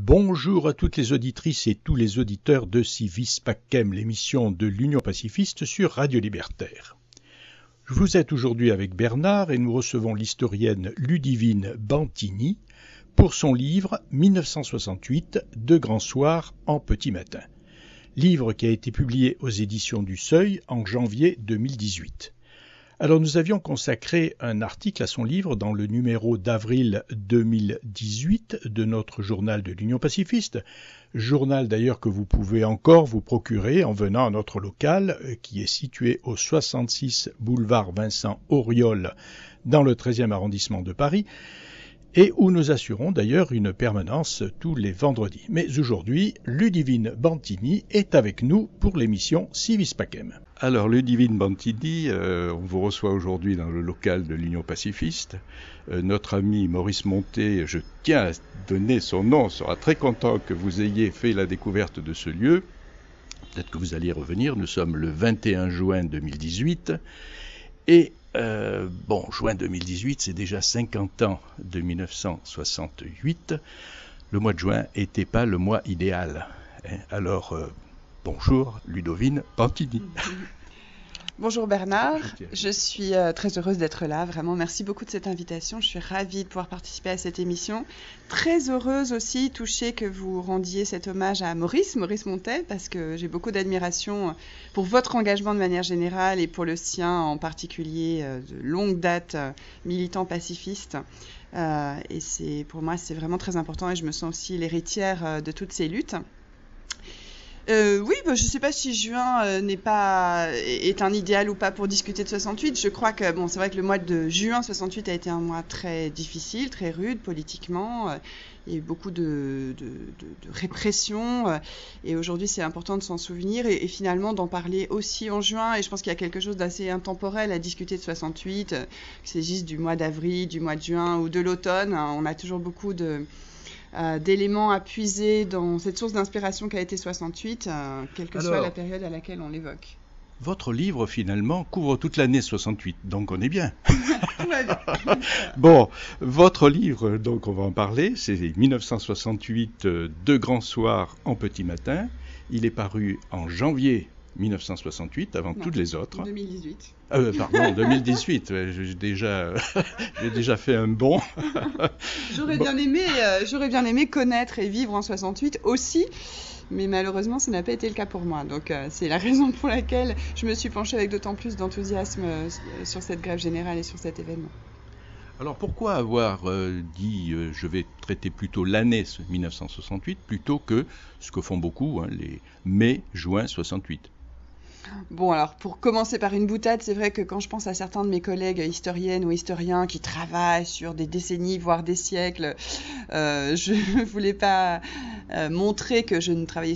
Bonjour à toutes les auditrices et tous les auditeurs de Civis Pacem, l'émission de l'Union pacifiste sur Radio Libertaire. Vous êtes aujourd'hui avec Bernard et nous recevons l'historienne Ludivine Bantini pour son livre 1968, De grands soirs en petit matin. Livre qui a été publié aux éditions du Seuil en janvier 2018. Alors nous avions consacré un article à son livre dans le numéro d'avril 2018 de notre journal de l'Union pacifiste, journal d'ailleurs que vous pouvez encore vous procurer en venant à notre local qui est situé au 66 boulevard Vincent Auriol dans le 13e arrondissement de Paris et où nous assurons d'ailleurs une permanence tous les vendredis. Mais aujourd'hui, Ludivine Bantini est avec nous pour l'émission Civis Pacem. Alors, Ludivine Bantini, on vous reçoit aujourd'hui dans le local de l'Union pacifiste. Notre ami Maurice Montet, je tiens à donner son nom, sera très content que vous ayez fait la découverte de ce lieu. Peut-être que vous allez y revenir. Nous sommes le 21 juin 2018. Et, juin 2018, c'est déjà 50 ans de 1968. Le mois de juin n'était pas le mois idéal. Alors, bonjour, Ludivine Bantini. Bonjour Bernard, je suis très heureuse d'être là, vraiment merci beaucoup de cette invitation, je suis ravie de pouvoir participer à cette émission. Très heureuse aussi, touchée que vous rendiez cet hommage à Maurice Montet, parce que j'ai beaucoup d'admiration pour votre engagement de manière générale et pour le sien en particulier de longue date, militant pacifiste. Et pour moi c'est vraiment très important et je me sens aussi l'héritière de toutes ces luttes. Je ne sais pas si juin est un idéal ou pas pour discuter de 68. Je crois que c'est vrai que le mois de juin 68 a été un mois très difficile, très rude politiquement. Il y a eu beaucoup de répression et aujourd'hui c'est important de s'en souvenir et finalement d'en parler aussi en juin. Et je pense qu'il y a quelque chose d'assez intemporel à discuter de 68, qu'il s'agisse du mois d'avril, du mois de juin ou de l'automne. On a toujours beaucoup d'éléments à puiser dans cette source d'inspiration qu'a été 68, quelle que soit la période à laquelle on l'évoque. Votre livre, finalement, couvre toute l'année 68, donc on est bien. Votre livre, donc on va en parler, c'est 1968, De grands soirs en petit matin. Il est paru en janvier 1968, avant toutes les autres. 2018. 2018, j'ai déjà fait un bond. J'aurais bien aimé connaître et vivre en 68 aussi, mais malheureusement, ça n'a pas été le cas pour moi. Donc c'est la raison pour laquelle je me suis penchée avec d'autant plus d'enthousiasme sur cette grève générale et sur cet événement. Alors pourquoi avoir dit je vais traiter plutôt l'année 1968 plutôt que ce que font beaucoup, les mai-juin 68? Bon, alors pour commencer par une boutade, c'est vrai que quand je pense à certains de mes collègues historiennes ou historiens qui travaillent sur des décennies, voire des siècles, je ne voulais pas montrer que je ne travaillais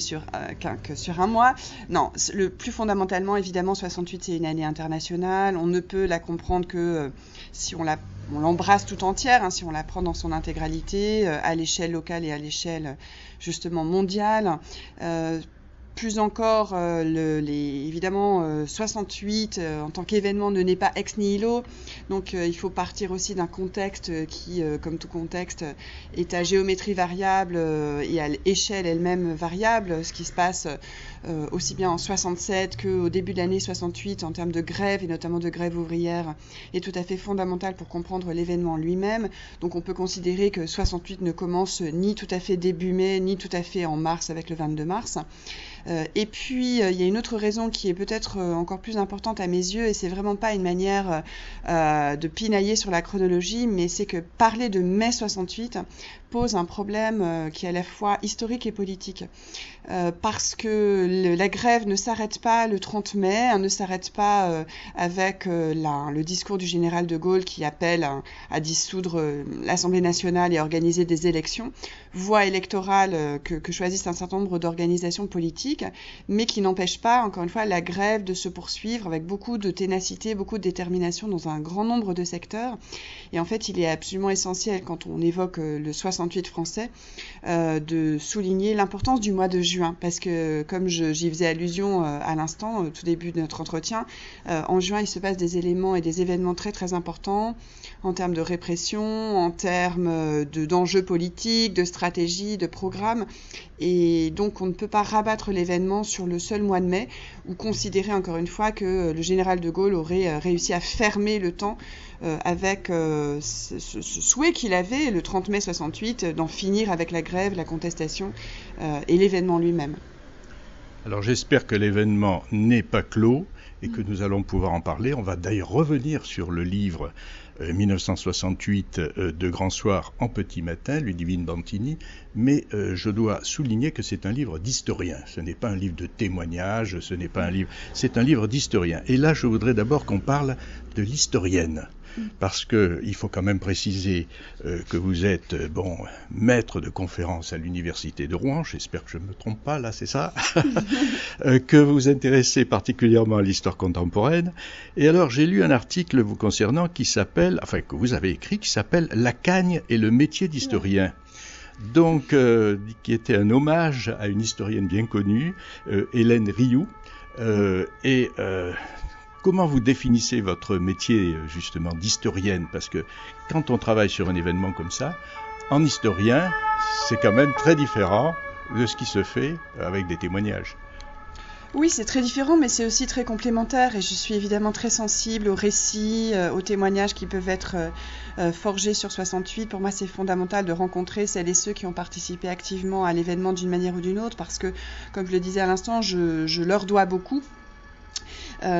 que sur un mois. Non, le plus fondamentalement, évidemment, 68, c'est une année internationale. On ne peut la comprendre que si on l'embrasse tout entière, si on la prend dans son intégralité, à l'échelle locale et à l'échelle justement mondiale. Plus encore, évidemment, 68 en tant qu'événement ne naît pas ex nihilo, donc il faut partir aussi d'un contexte qui, comme tout contexte, est à géométrie variable et à l'échelle elle-même variable. Ce qui se passe aussi bien en 67 qu'au début de l'année 68 en termes de grève et notamment de grève ouvrière est tout à fait fondamental pour comprendre l'événement lui-même. Donc on peut considérer que 68 ne commence ni tout à fait début mai, ni tout à fait en mars avec le 22 mars. Et puis, il y a une autre raison qui est peut-être encore plus importante à mes yeux, et c'est vraiment pas une manière de pinailler sur la chronologie, mais c'est que parler de mai 68 pose un problème qui est à la fois historique et politique. Parce que la grève ne s'arrête pas le 30 mai, ne s'arrête pas avec le discours du général de Gaulle qui appelle à dissoudre l'Assemblée nationale et à organiser des élections, voie électorale que choisissent un certain nombre d'organisations politiques, mais qui n'empêche pas, encore une fois, la grève de se poursuivre avec beaucoup de ténacité, beaucoup de détermination dans un grand nombre de secteurs. Et en fait, il est absolument essentiel, quand on évoque le 68, 68 français, de souligner l'importance du mois de juin, parce que comme j'y faisais allusion à l'instant, au tout début de notre entretien, en juin il se passe des éléments et des événements très très importants en termes de répression, en termes d'enjeux politiques, de stratégie, de programmes, et donc on ne peut pas rabattre l'événement sur le seul mois de mai, ou considérer encore une fois que le général de Gaulle aurait réussi à fermer le temps avec ce souhait qu'il avait, le 30 mai 68, d'en finir avec la grève, la contestation et l'événement lui-même. Alors j'espère que l'événement n'est pas clos et que nous allons pouvoir en parler. On va d'ailleurs revenir sur le livre 1968 de Grand Soir en Petit Matin, Ludivine Bantini, mais je dois souligner que c'est un livre d'historien. Ce n'est pas un livre de témoignage, c'est un livre d'historien. Et là, je voudrais d'abord qu'on parle de l'historienne. Parce qu'il faut quand même préciser que vous êtes maître de conférences à l'université de Rouen, j'espère que je ne me trompe pas, là c'est ça, que vous vous intéressez particulièrement à l'histoire contemporaine. Et alors j'ai lu un article vous concernant que vous avez écrit, qui s'appelle « La Cagne et le métier d'historien ». Donc, qui était un hommage à une historienne bien connue, Hélène Rioux, comment vous définissez votre métier, justement, d'historienne? Parce que quand on travaille sur un événement comme ça, en historien, c'est quand même très différent de ce qui se fait avec des témoignages. Oui, c'est très différent, mais c'est aussi très complémentaire. Et je suis évidemment très sensible aux récits, aux témoignages qui peuvent être forgés sur 68. Pour moi, c'est fondamental de rencontrer celles et ceux qui ont participé activement à l'événement d'une manière ou d'une autre, parce que, comme je le disais à l'instant, je leur dois beaucoup.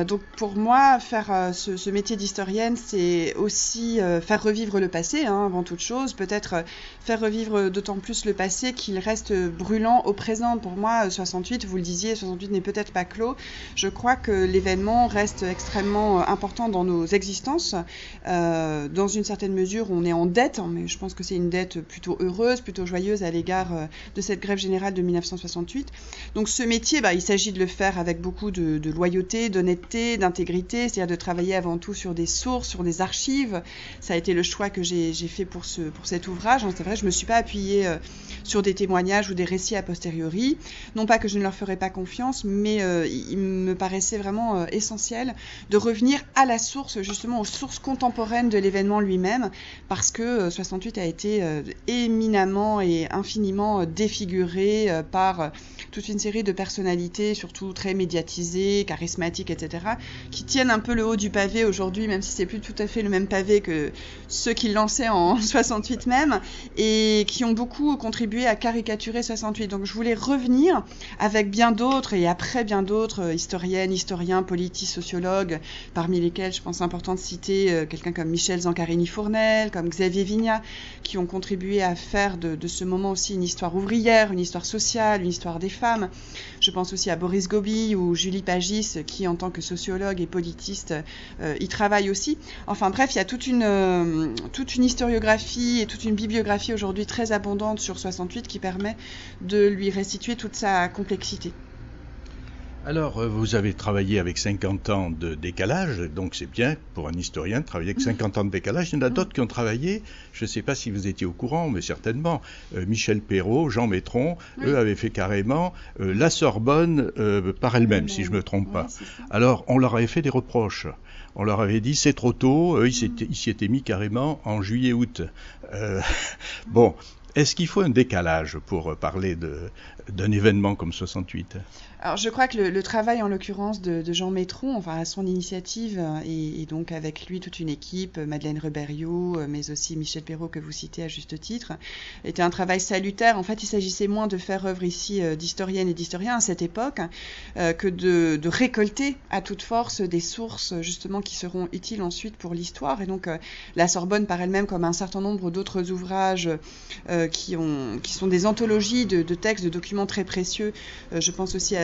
Donc pour moi, faire ce métier d'historienne, c'est aussi faire revivre le passé, avant toute chose. Peut-être faire revivre d'autant plus le passé qu'il reste brûlant au présent. Pour moi, 68, vous le disiez, 68 n'est peut-être pas clos. Je crois que l'événement reste extrêmement important dans nos existences. Dans une certaine mesure, on est en dette, mais je pense que c'est une dette plutôt heureuse, plutôt joyeuse à l'égard de cette grève générale de 1968. Donc ce métier, il s'agit de le faire avec beaucoup de loyauté, d'honnêteté, d'intégrité, c'est-à-dire de travailler avant tout sur des sources, sur des archives. Ça a été le choix que j'ai fait pour cet ouvrage. C'est vrai, je ne me suis pas appuyée sur des témoignages ou des récits a posteriori. Non pas que je ne leur ferais pas confiance, mais il me paraissait vraiment essentiel de revenir à la source, justement aux sources contemporaines de l'événement lui-même, parce que 68 a été éminemment et infiniment défiguré par toute une série de personnalités, surtout très médiatisées, charismatiques, etc., qui tiennent un peu le haut du pavé aujourd'hui, même si c'est plus tout à fait le même pavé que ceux qui lançaient en 68 même, et qui ont beaucoup contribué à caricaturer 68. Donc je voulais revenir avec bien d'autres, et après bien d'autres, historiennes, historiens, politistes, sociologues, parmi lesquels je pense important de citer quelqu'un comme Michel Zancarini-Fournel, comme Xavier Vignat, qui ont contribué à faire de ce moment aussi une histoire ouvrière, une histoire sociale, une histoire des femmes. Je pense aussi à Boris Gobi ou Julie Pagis, qui en tant que sociologue et politiste y travaillent aussi. Enfin bref, il y a toute une historiographie et toute une bibliographie aujourd'hui très abondante sur 68 qui permet de lui restituer toute sa complexité. Alors, vous avez travaillé avec 50 ans de décalage, donc c'est bien pour un historien de travailler avec 50 ans de décalage. Il y en a d'autres qui ont travaillé, je ne sais pas si vous étiez au courant, mais certainement, Michel Perrault, Jean Métron, eux avaient fait carrément la Sorbonne par elle-même, si je ne me trompe pas. Alors, on leur avait fait des reproches. On leur avait dit c'est trop tôt, ils s'y étaient mis carrément en juillet-août. Bon, est-ce qu'il faut un décalage pour parler d'un événement comme 68 ? Alors je crois que le travail en l'occurrence de Jean Métron, enfin à son initiative, et donc avec lui toute une équipe, Madeleine Reberiot, mais aussi Michel Perrault que vous citez à juste titre, était un travail salutaire. En fait, il s'agissait moins de faire œuvre ici d'historienne et d'historiens à cette époque que de récolter à toute force des sources justement qui seront utiles ensuite pour l'histoire. Et donc la Sorbonne par elle-même, comme un certain nombre d'autres ouvrages qui sont des anthologies de textes, de documents très précieux. Je pense aussi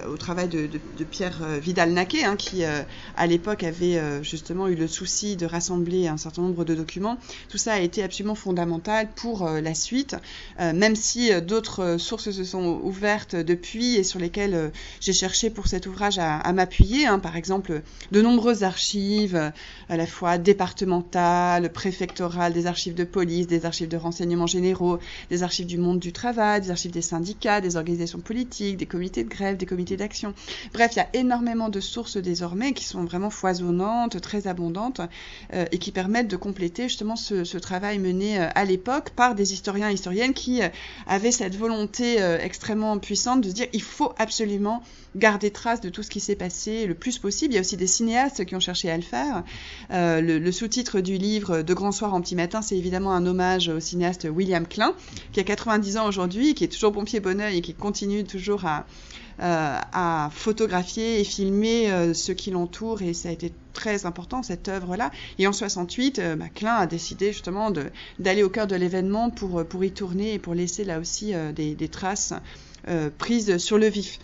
au travail de Pierre Vidal-Naquet, qui à l'époque avait justement eu le souci de rassembler un certain nombre de documents. Tout ça a été absolument fondamental pour la suite, même si d'autres sources se sont ouvertes depuis et sur lesquelles j'ai cherché pour cet ouvrage à m'appuyer. Par exemple, de nombreuses archives, à la fois départementales, préfectorales, des archives de police, des archives de renseignements généraux, libéraux, des archives du monde du travail, des archives des syndicats, des organisations politiques, des comités de grève, des comités d'action. Bref, il y a énormément de sources désormais qui sont vraiment foisonnantes, très abondantes, et qui permettent de compléter justement ce travail mené à l'époque par des historiens et historiennes qui avaient cette volonté extrêmement puissante de se dire il faut absolument garder trace de tout ce qui s'est passé le plus possible. Il y a aussi des cinéastes qui ont cherché à le faire. Le sous-titre du livre De Grand Soir en Petit Matin, c'est évidemment un hommage au cinéaste William Klein, qui a 90 ans aujourd'hui, qui est toujours bon pied bon oeil et qui continue toujours à photographier et filmer ceux qui l'entourent, et ça a été très important cette œuvre-là. Et en 68, Klein a décidé justement d'aller au cœur de l'événement pour y tourner et pour laisser là aussi des traces prises sur le vif.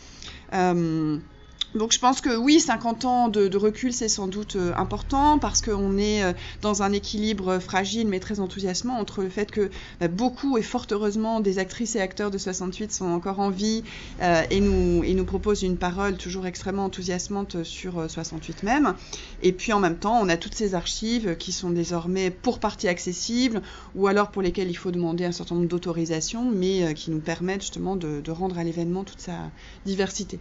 Donc je pense que oui, 50 ans de recul, c'est sans doute important parce qu'on est dans un équilibre fragile mais très enthousiasmant entre le fait que beaucoup et fort heureusement des actrices et acteurs de 68 sont encore en vie et nous proposent une parole toujours extrêmement enthousiasmante sur 68 même. Et puis en même temps, on a toutes ces archives qui sont désormais pour partie accessibles ou alors pour lesquelles il faut demander un certain nombre d'autorisations mais qui nous permettent justement de rendre à l'événement toute sa diversité.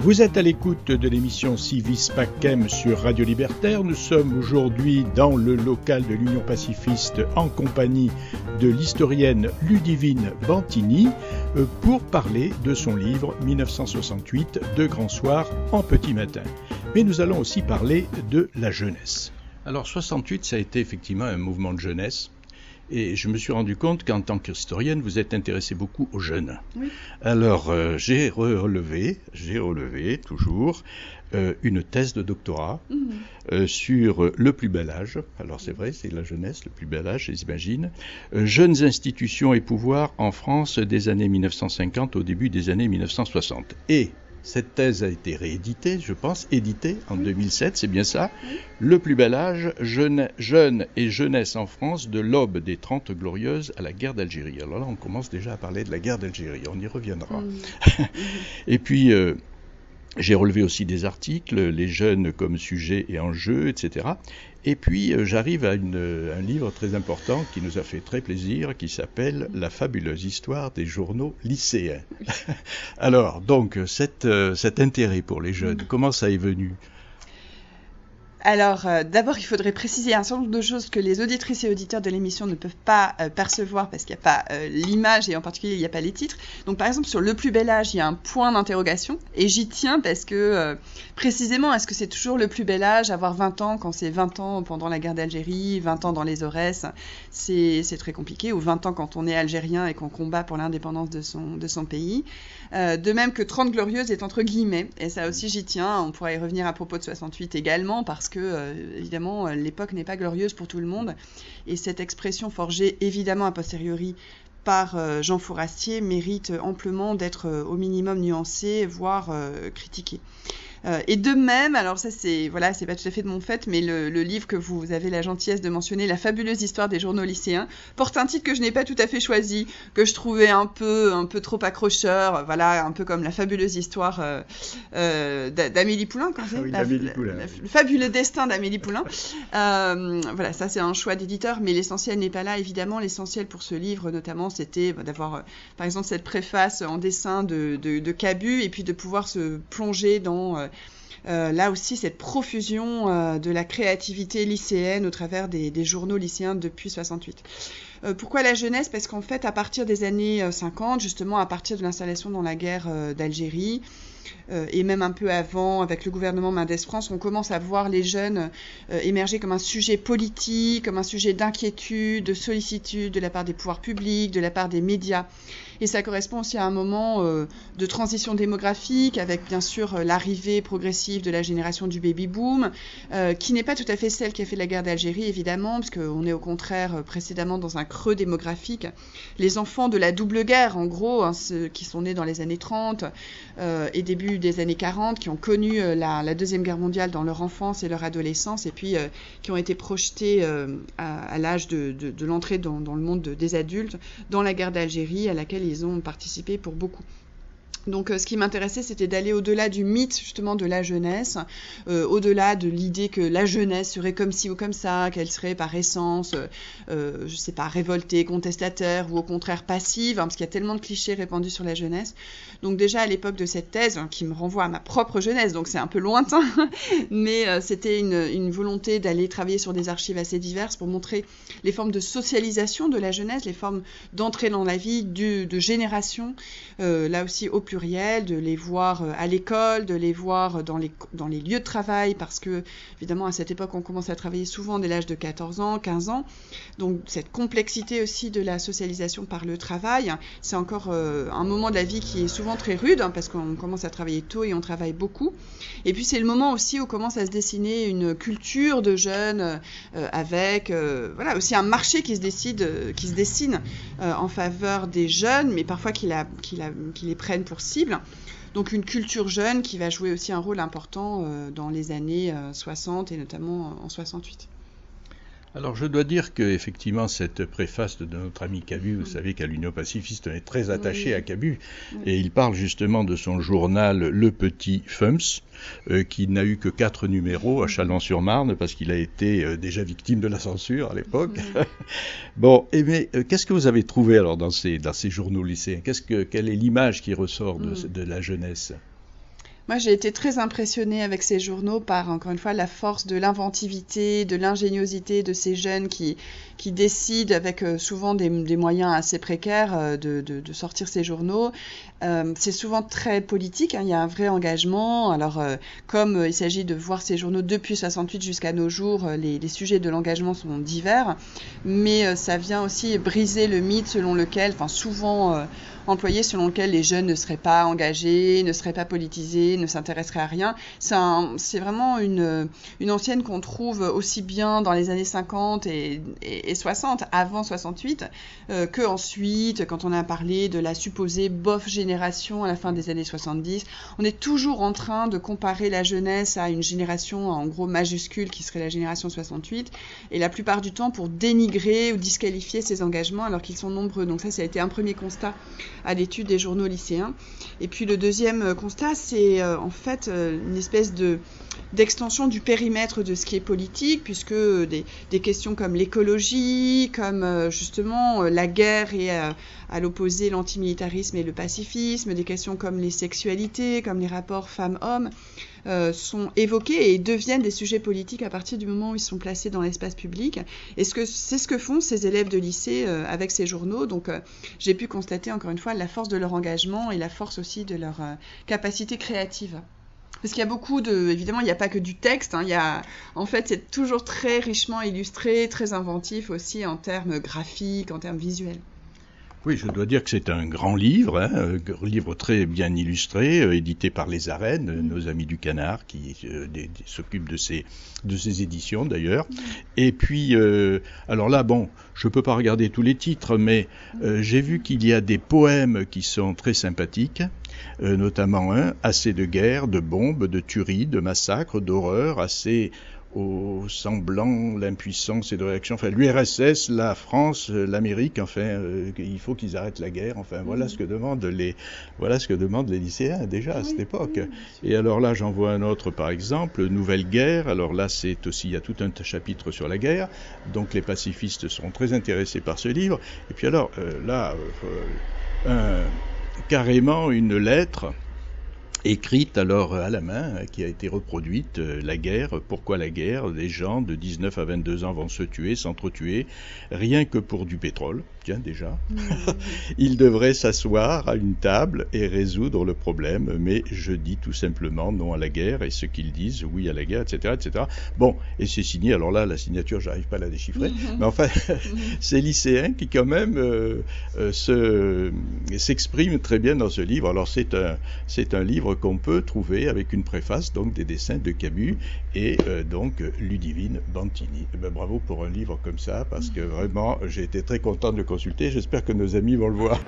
Vous êtes à l'écoute de l'émission Civis Pacem sur Radio Libertaire. Nous sommes aujourd'hui dans le local de l'Union pacifiste en compagnie de l'historienne Ludivine Bantini pour parler de son livre 1968, De Grand Soir en Petit Matin. Mais nous allons aussi parler de la jeunesse. Alors 68, ça a été effectivement un mouvement de jeunesse. Et je me suis rendu compte qu'en tant qu'historienne, vous êtes intéressée beaucoup aux jeunes. Oui. Alors, j'ai relevé toujours une thèse de doctorat sur le plus bel âge. Alors c'est vrai, c'est la jeunesse, le plus bel âge, je les imagine. Jeunes institutions et pouvoirs en France des années 1950 au début des années 1960. Et cette thèse a été rééditée, je pense, éditée en 2007, c'est bien ça. Le plus bel âge, jeunes et jeunesse en France de l'aube des 30 glorieuses à la guerre d'Algérie. Alors là, on commence déjà à parler de la guerre d'Algérie, on y reviendra. Et puis, j'ai relevé aussi des articles, les jeunes comme sujet et enjeu, etc. Et puis, j'arrive à un livre très important qui nous a fait très plaisir, qui s'appelle « La fabuleuse histoire des journaux lycéens ». Alors, donc, cet intérêt pour les jeunes, comment ça est venu ? Alors, d'abord, il faudrait préciser un certain nombre de choses que les auditrices et auditeurs de l'émission ne peuvent pas percevoir parce qu'il n'y a pas l'image et en particulier, il n'y a pas les titres. Donc, par exemple, sur le plus bel âge, il y a un point d'interrogation et j'y tiens parce que, précisément, est-ce que c'est toujours le plus bel âge, avoir 20 ans quand c'est 20 ans pendant la guerre d'Algérie, 20 ans dans les Aurès, c'est très compliqué, ou 20 ans quand on est algérien et qu'on combat pour l'indépendance de son pays. De même que 30 glorieuses est entre guillemets, et ça aussi j'y tiens, on pourra y revenir à propos de 68 également, parce que évidemment l'époque n'est pas glorieuse pour tout le monde, et cette expression forgée évidemment a posteriori par Jean Fourastier mérite amplement d'être au minimum nuancée, voire critiquée. Et de même, alors ça c'est pas tout à fait de mon fait, mais le livre que vous avez la gentillesse de mentionner, La fabuleuse histoire des journaux lycéens, porte un titre que je n'ai pas tout à fait choisi, que je trouvais un peu trop accrocheur, voilà, un peu comme La fabuleuse histoire d'Amélie Poulain, quand c'est le fabuleux destin d'Amélie Poulain. Voilà, ça c'est un choix d'éditeur, mais l'essentiel n'est pas là, évidemment. L'essentiel pour ce livre, notamment, c'était d'avoir, par exemple, cette préface en dessin de Cabu, et puis de pouvoir se plonger dans là aussi cette profusion de la créativité lycéenne au travers des journaux lycéens depuis 68. Pourquoi la jeunesse ? Parce qu'en fait, à partir des années 50, justement à partir de l'installation dans la guerre d'Algérie, et même un peu avant, avec le gouvernement Mendès France, on commence à voir les jeunes émerger comme un sujet politique, comme un sujet d'inquiétude, de sollicitude de la part des pouvoirs publics, de la part des médias. Et ça correspond aussi à un moment de transition démographique, avec bien sûr l'arrivée progressive de la génération du baby-boom, qui n'est pas tout à fait celle qui a fait la guerre d'Algérie, évidemment, parce qu'on est au contraire précédemment dans un creux démographique. Les enfants de la double guerre, en gros, hein, ceux qui sont nés dans les années 30 et début des années 40, qui ont connu la Deuxième Guerre mondiale dans leur enfance et leur adolescence, et puis qui ont été projetés à l'âge de l'entrée dans le monde des adultes, dans la guerre d'Algérie, à laquelle ils ont participé pour beaucoup. Donc ce qui m'intéressait, c'était d'aller au-delà du mythe justement de la jeunesse, au-delà de l'idée que la jeunesse serait comme ci ou comme ça, qu'elle serait par essence, je sais pas, révoltée, contestataire ou au contraire passive, hein, parce qu'il y a tellement de clichés répandus sur la jeunesse. Donc déjà à l'époque de cette thèse, hein, qui me renvoie à ma propre jeunesse, donc c'est un peu lointain, mais c'était une volonté d'aller travailler sur des archives assez diverses pour montrer les formes de socialisation de la jeunesse, les formes d'entrée dans la vie de génération, là aussi au pluriel, de les voir à l'école, de les voir dans les lieux de travail, parce que, évidemment, à cette époque, on commence à travailler souvent dès l'âge de 14 ans, 15 ans. Donc, cette complexité aussi de la socialisation par le travail, c'est encore un moment de la vie qui est souvent très rude, hein, parce qu'on commence à travailler tôt et on travaille beaucoup. Et puis, c'est le moment aussi où commence à se dessiner une culture de jeunes avec, voilà, aussi un marché qui se dessine en faveur des jeunes, mais parfois qui les prennent pour cible. Donc une culture jeune qui va jouer aussi un rôle important dans les années 60 et notamment en 68. Alors je dois dire qu'effectivement cette préface de notre ami Cabu, vous savez qu'à l'Union pacifiste on est très attaché à Cabu, et il parle justement de son journal Le Petit Fums, qui n'a eu que 4 numéros à Chalon-sur-Marne parce qu'il a été déjà victime de la censure à l'époque. Bon, mais qu'est-ce que vous avez trouvé alors dans ces journaux lycéens? Quelle est l'image qui ressort de la jeunesse? Moi, j'ai été très impressionnée avec ces journaux par, encore une fois, la force de l'inventivité, de l'ingéniosité de ces jeunes qui décident, avec souvent des moyens assez précaires, de sortir ces journaux. C'est souvent très politique, hein, il y a un vrai engagement. Alors, comme il s'agit de voir ces journaux depuis 68 jusqu'à nos jours, les sujets de l'engagement sont divers, mais ça vient aussi briser le mythe selon lequel, enfin souvent employé selon lequel les jeunes ne seraient pas engagés, ne seraient pas politisés, ne s'intéresseraient à rien. C'est vraiment une ancienne qu'on trouve aussi bien dans les années 50 et 60, avant 68, que ensuite, quand on a parlé de la supposée bof génération à la fin des années 70. On est toujours en train de comparer la jeunesse à une génération en gros majuscule qui serait la génération 68, et la plupart du temps pour dénigrer ou disqualifier ces engagements alors qu'ils sont nombreux. Donc ça a été un premier constat à l'étude des journaux lycéens. Et puis le deuxième constat, c'est en fait une espèce d'extension du périmètre de ce qui est politique, puisque des questions comme l'écologie, comme justement la guerre et à l'opposé l'antimilitarisme et le pacifisme, des questions comme les sexualités, comme les rapports femmes-hommes, sont évoqués et deviennent des sujets politiques à partir du moment où ils sont placés dans l'espace public. Et c'est ce que font ces élèves de lycée avec ces journaux. Donc j'ai pu constater encore une fois la force de leur engagement et la force aussi de leur capacité créative. Parce qu'il y a beaucoup évidemment, il n'y a pas que du texte, hein, en fait, c'est toujours très richement illustré, très inventif aussi en termes graphiques, en termes visuels. Oui, je dois dire que c'est un grand livre, un livre très bien illustré, édité par les Arènes, nos amis du Canard, qui s'occupent de ces éditions d'ailleurs. Et puis, alors là, bon, je ne peux pas regarder tous les titres, mais j'ai vu qu'il y a des poèmes qui sont très sympathiques, notamment un, assez de guerre, de bombes, de tueries, de massacres, d'horreurs, assez au semblant, l'impuissance et de réaction. Enfin, l'URSS, la France, l'Amérique, enfin, il faut qu'ils arrêtent la guerre. Enfin, voilà ce que demandent les lycéens déjà à cette époque. Et alors là, j'en vois un autre, par exemple, Nouvelle guerre. Alors là, c'est aussi, il y a tout un chapitre sur la guerre. Donc les pacifistes seront très intéressés par ce livre. Et puis alors, là, carrément une lettre écrite alors à la main, qui a été reproduite, la guerre, pourquoi la guerre, des gens de 19 à 22 ans vont se tuer, s'entretuer, rien que pour du pétrole, tiens déjà. Ils devraient s'asseoir à une table et résoudre le problème, mais je dis tout simplement non à la guerre, et ce qu'ils disent, oui à la guerre, etc., etc. Bon, et c'est signé, alors là, la signature, j'arrive pas à la déchiffrer, mais enfin, ces lycéens qui quand même s'expriment très bien dans ce livre. Alors c'est un livre qu'on peut trouver avec une préface, donc des dessins de Cabu et donc Ludivine Bantini. Et ben, bravo pour un livre comme ça, parce que vraiment j'ai été très content de le consulter. J'espère que nos amis vont le voir.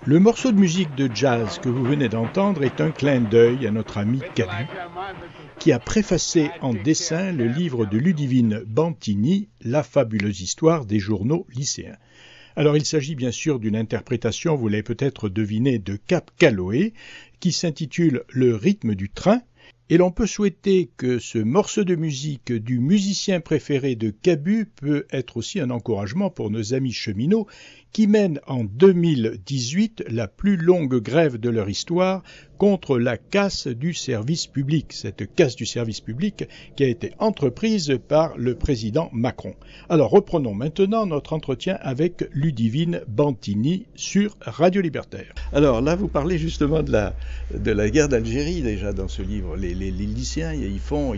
Le morceau de musique de jazz que vous venez d'entendre est un clin d'œil à notre ami Cabu, qui a préfacé en dessin le livre de Ludivine Bantini, La fabuleuse histoire des journaux lycéens. Alors il s'agit bien sûr d'une interprétation, vous l'avez peut-être deviné, de Cab Calloway, qui s'intitule Le rythme du train, et l'on peut souhaiter que ce morceau de musique du musicien préféré de Cabu peut être aussi un encouragement pour nos amis cheminots qui mènent en 2018 la plus longue grève de leur histoire contre la casse du service public, cette casse du service public qui a été entreprise par le président Macron. Alors reprenons maintenant notre entretien avec Ludivine Bantini sur Radio Libertaire. Alors là, vous parlez justement de la guerre d'Algérie déjà dans ce livre. Les lycéens y font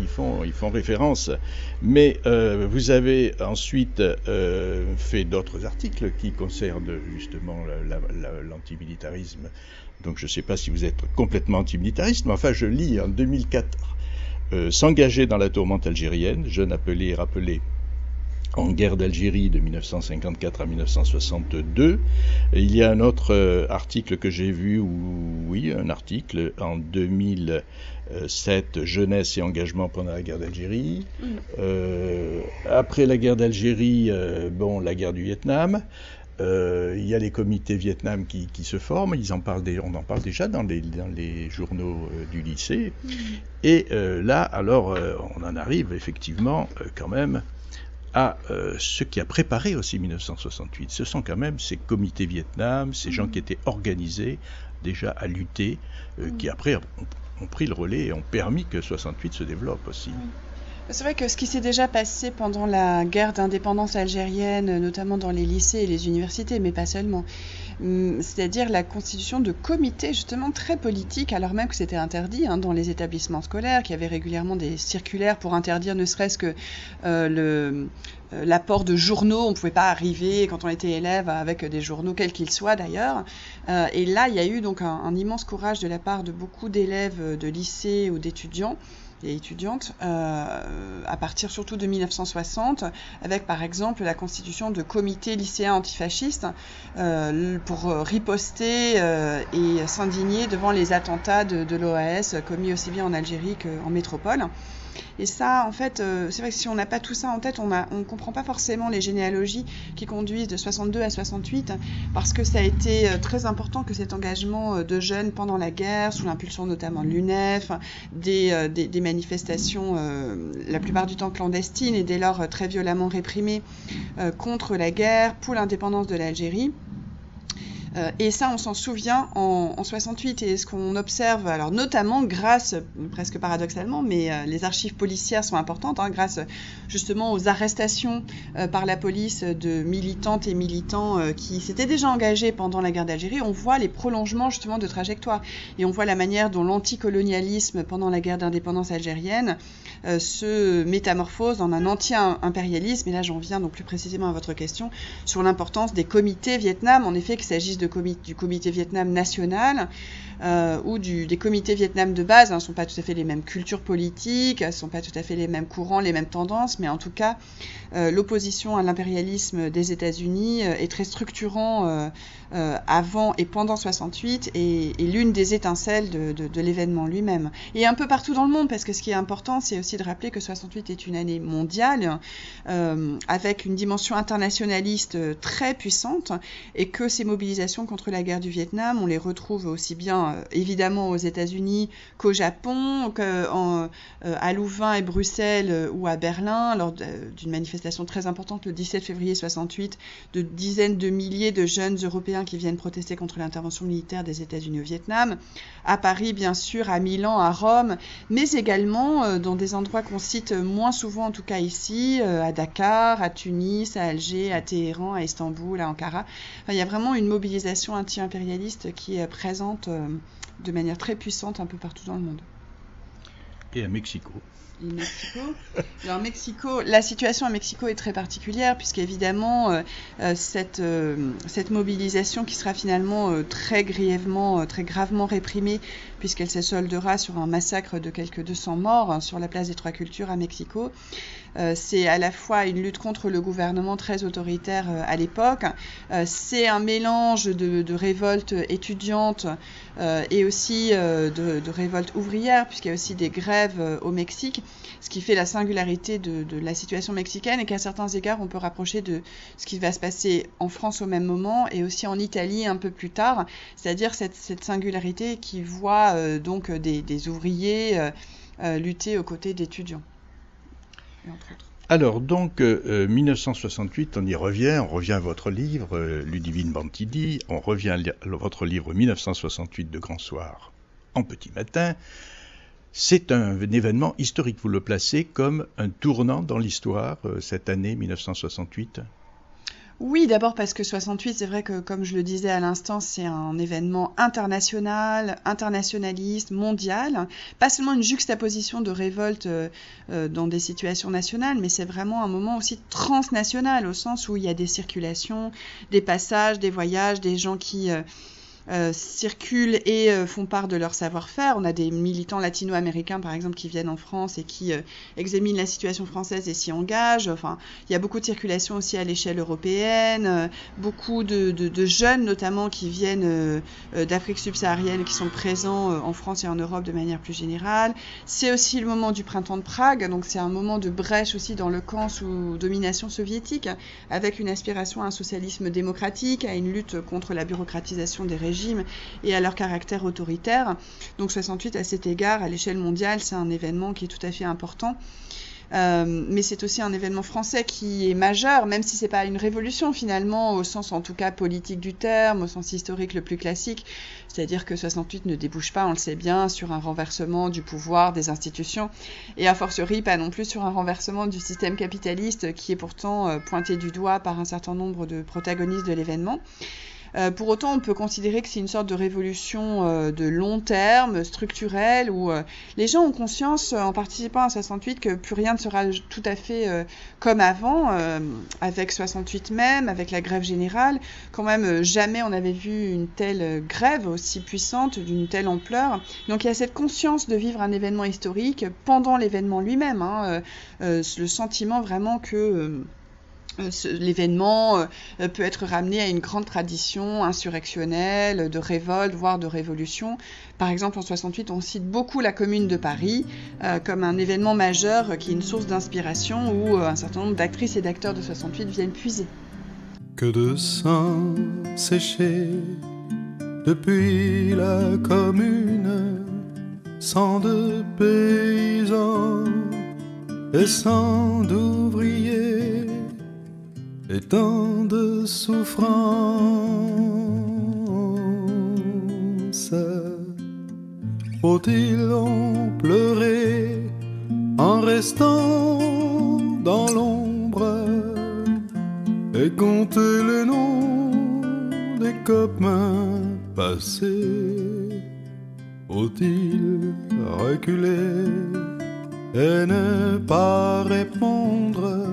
référence, mais vous avez ensuite fait d'autres articles qui concernent justement l'antimilitarisme. Donc je ne sais pas si vous êtes complètement antimilitariste, mais enfin je lis en 2004 s'engager dans la tourmente algérienne, jeune appelé et rappelé en guerre d'Algérie de 1954 à 1962. Et il y a un autre article que j'ai vu, un article en 2007, jeunesse et engagement pendant la guerre d'Algérie. Après la guerre d'Algérie, la guerre du Vietnam. Il y a les comités Vietnam qui se forment, on en parle déjà dans les journaux du lycée. Et là, alors, on en arrive effectivement quand même à ce qui a préparé aussi 1968. Ce sont quand même ces comités Vietnam, ces gens qui étaient organisés déjà à lutter, qui après ont pris le relais et ont permis que 68 se développe aussi. C'est vrai que ce qui s'est déjà passé pendant la guerre d'indépendance algérienne, notamment dans les lycées et les universités, mais pas seulement, c'est-à-dire la constitution de comités justement très politiques, alors même que c'était interdit dans les établissements scolaires, qu'il y avait régulièrement des circulaires pour interdire ne serait-ce que l'apport de journaux. On ne pouvait pas arriver quand on était élève avec des journaux, quels qu'ils soient d'ailleurs. Et là, il y a eu donc un immense courage de la part de beaucoup d'élèves de lycée ou d'étudiants et étudiantes, à partir surtout de 1960, avec par exemple la constitution de comités lycéens antifascistes pour riposter et s'indigner devant les attentats de l'OAS commis aussi bien en Algérie qu'en métropole. Et ça, en fait, c'est vrai que si on n'a pas tout ça en tête, on ne comprend pas forcément les généalogies qui conduisent de 62 à 68, parce que ça a été très important que cet engagement de jeunes pendant la guerre, sous l'impulsion notamment de l'UNEF, des manifestations, la plupart du temps clandestines et dès lors très violemment réprimées contre la guerre, pour l'indépendance de l'Algérie, Et ça, on s'en souvient en 68. Et ce qu'on observe, alors notamment grâce, presque paradoxalement, mais les archives policières sont importantes, hein, grâce justement aux arrestations par la police de militantes et militants qui s'étaient déjà engagés pendant la guerre d'Algérie. On voit les prolongements justement de trajectoire. Et on voit la manière dont l'anticolonialisme pendant la guerre d'indépendance algérienne se métamorphose en un anti-impérialisme. Et là, j'en viens donc plus précisément à votre question sur l'importance des comités Vietnam. En effet, qu'il s'agisse du comité Vietnam national ou des comités Vietnam de base, ne sont pas tout à fait les mêmes cultures politiques, ne sont pas tout à fait les mêmes courants, les mêmes tendances, mais en tout cas, l'opposition à l'impérialisme des États-Unis est très structurant avant et pendant 68 et l'une des étincelles de l'événement lui-même. Et un peu partout dans le monde, parce que ce qui est important, c'est aussi de rappeler que 68 est une année mondiale, avec une dimension internationaliste très puissante, et que ces mobilisations contre la guerre du Vietnam, on les retrouve aussi bien évidemment aux États-Unis qu'au Japon, à Louvain et Bruxelles ou à Berlin, lors d'une manifestation très importante le 17 février 68, de dizaines de milliers de jeunes Européens qui viennent protester contre l'intervention militaire des États-Unis au Vietnam, à Paris bien sûr, à Milan, à Rome, mais également dans des endroits qu'on cite moins souvent, en tout cas ici, à Dakar, à Tunis, à Alger, à Téhéran, à Istanbul, à Ankara. Enfin, il y a vraiment une mobilisation anti-impérialiste qui est présente de manière très puissante un peu partout dans le monde. Et à Mexico. Alors Mexico, la situation à Mexico est très particulière puisqu'évidemment cette mobilisation qui sera finalement très gravement réprimée puisqu'elle se soldera sur un massacre de quelques 200 morts sur la place des Trois Cultures à Mexico. C'est à la fois une lutte contre le gouvernement très autoritaire à l'époque, c'est un mélange de révolte étudiante et aussi de révolte ouvrière, puisqu'il y a aussi des grèves au Mexique, ce qui fait la singularité de la situation mexicaine et qu'à certains égards on peut rapprocher de ce qui va se passer en France au même moment et aussi en Italie un peu plus tard, c'est-à-dire cette singularité qui voit donc des ouvriers lutter aux côtés d'étudiants. Alors donc 1968, on revient à votre livre Ludivine Bantidi, on revient à votre livre 1968 de Grand Soir en petit matin. C'est un événement historique, vous le placez comme un tournant dans l'histoire cette année 1968 ? Oui, d'abord parce que 68, c'est vrai que, comme je le disais à l'instant, c'est un événement international, internationaliste, mondial. Pas seulement une juxtaposition de révolte dans des situations nationales, mais c'est vraiment un moment aussi transnational, au sens où il y a des circulations, des passages, des voyages, des gens qui circulent et font part de leur savoir-faire. On a des militants latino-américains, par exemple, qui viennent en France et qui examinent la situation française et s'y engagent. Enfin, il y a beaucoup de circulation aussi à l'échelle européenne, beaucoup de jeunes, notamment, qui viennent d'Afrique subsaharienne, qui sont présents en France et en Europe de manière plus générale. C'est aussi le moment du printemps de Prague, donc c'est un moment de brèche aussi dans le camp sous domination soviétique, avec une aspiration à un socialisme démocratique, à une lutte contre la bureaucratisation des régimes et à leur caractère autoritaire. Donc 68, à cet égard, à l'échelle mondiale, c'est un événement qui est tout à fait important. Mais c'est aussi un événement français qui est majeur, même si c'est pas une révolution finalement, au sens en tout cas politique du terme, au sens historique le plus classique. C'est-à-dire que 68 ne débouche pas, on le sait bien, sur un renversement du pouvoir, des institutions, et a fortiori pas non plus sur un renversement du système capitaliste qui est pourtant pointé du doigt par un certain nombre de protagonistes de l'événement. Pour autant, on peut considérer que c'est une sorte de révolution de long terme, structurelle, où les gens ont conscience, en participant à 68, que plus rien ne sera tout à fait comme avant, avec 68 même, avec la grève générale. Quand même, jamais on n'avait vu une telle grève aussi puissante, d'une telle ampleur. Donc il y a cette conscience de vivre un événement historique pendant l'événement lui-même, le sentiment vraiment que l'événement peut être ramené à une grande tradition insurrectionnelle, de révolte, voire de révolution. Par exemple, en 68, on cite beaucoup la Commune de Paris comme un événement majeur qui est une source d'inspiration où un certain nombre d'actrices et d'acteurs de 68 viennent puiser. Que de sang séché depuis la Commune, sang de paysans et sang d'ouvriers, et tant de souffrance Faut-il en pleurer en restant dans l'ombre et compter les noms des copains passés? Faut-il reculer et ne pas répondre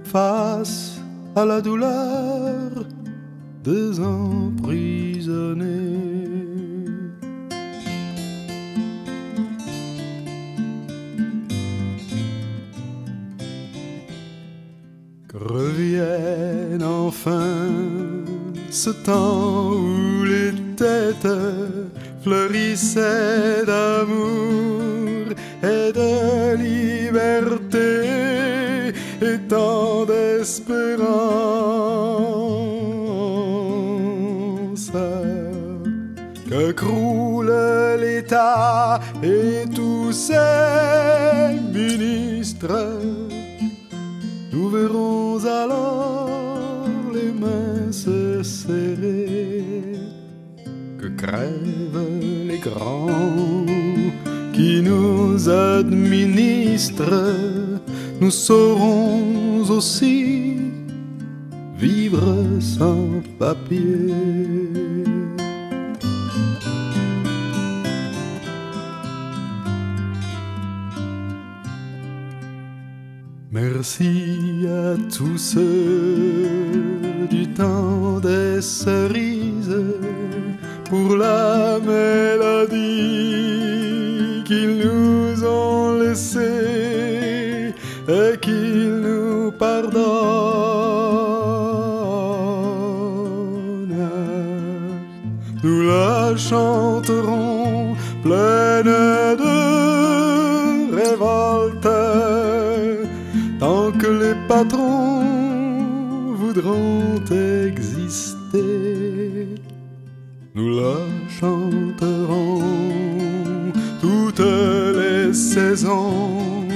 face à la douleur des emprisonnés? Que revienne enfin ce temps où les têtes fleurissaient d'amour et de liberté et tant d'espérance. Que croule l'État et tous ses ministres, nous verrons alors les mains se serrer. Que crèvent les grands qui nous administrent, nous saurons aussi vivre sans papier. Merci à tous ceux du temps des cerises pour la mélodie qu'ils nous ont laissée et qu'ils nous pardonnent. Nous la chanterons pleine de révolte tant que les patrons voudront exister. Nous la chanterons toutes les saisons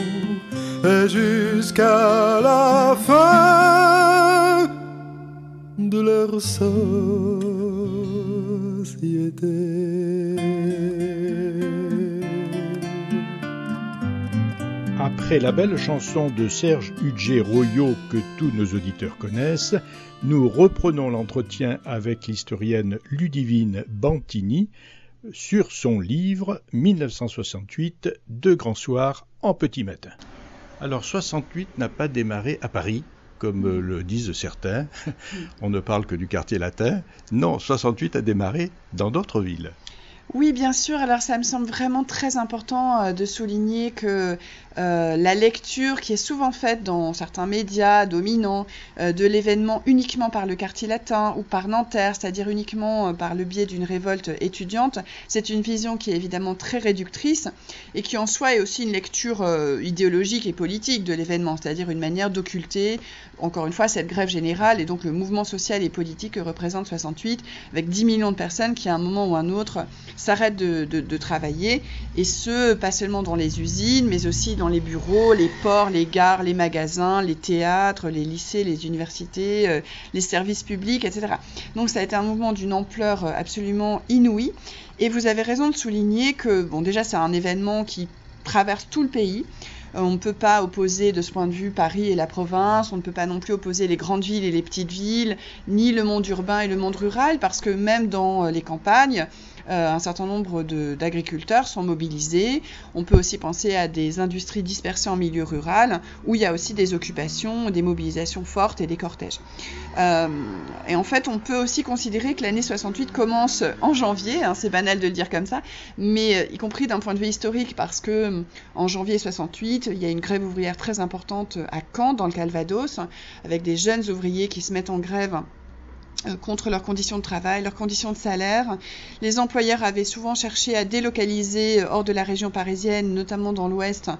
et jusqu'à la fin de leur société. Après la belle chanson de Serge Huget-Royot que tous nos auditeurs connaissent, nous reprenons l'entretien avec l'historienne Ludivine Bantini sur son livre 1968, Deux grands soirs en petit matin. Alors 68 n'a pas démarré à Paris, comme le disent certains. On ne parle que du quartier latin. Non, 68 a démarré dans d'autres villes. Oui, bien sûr. Alors, ça me semble vraiment très important de souligner que la lecture qui est souvent faite dans certains médias dominants de l'événement uniquement par le quartier latin ou par Nanterre, c'est-à-dire uniquement par le biais d'une révolte étudiante, c'est une vision qui est évidemment très réductrice et qui en soi est aussi une lecture idéologique et politique de l'événement, c'est-à-dire une manière d'occulter, encore une fois, cette grève générale et donc le mouvement social et politique que représente 68, avec 10 millions de personnes qui, à un moment ou un autre, s'arrêtent de travailler, et ce, pas seulement dans les usines, mais aussi dans les bureaux, les ports, les gares, les magasins, les théâtres, les lycées, les universités, les services publics, etc. Donc ça a été un mouvement d'une ampleur absolument inouïe, et vous avez raison de souligner que, bon, déjà c'est un événement qui traverse tout le pays. On ne peut pas opposer de ce point de vue Paris et la province, on ne peut pas non plus opposer les grandes villes et les petites villes, ni le monde urbain et le monde rural, parce que même dans les campagnes, un certain nombre d'agriculteurs sont mobilisés. On peut aussi penser à des industries dispersées en milieu rural, où il y a aussi des occupations, des mobilisations fortes et des cortèges. Et en fait, on peut aussi considérer que l'année 68 commence en janvier, hein, c'est banal de le dire comme ça, mais y compris d'un point de vue historique, parce que en janvier 68, il y a une grève ouvrière très importante à Caen, dans le Calvados, avec des jeunes ouvriers qui se mettent en grève contre leurs conditions de travail, leurs conditions de salaire. Les employeurs avaient souvent cherché à délocaliser hors de la région parisienne, notamment dans l'Ouest,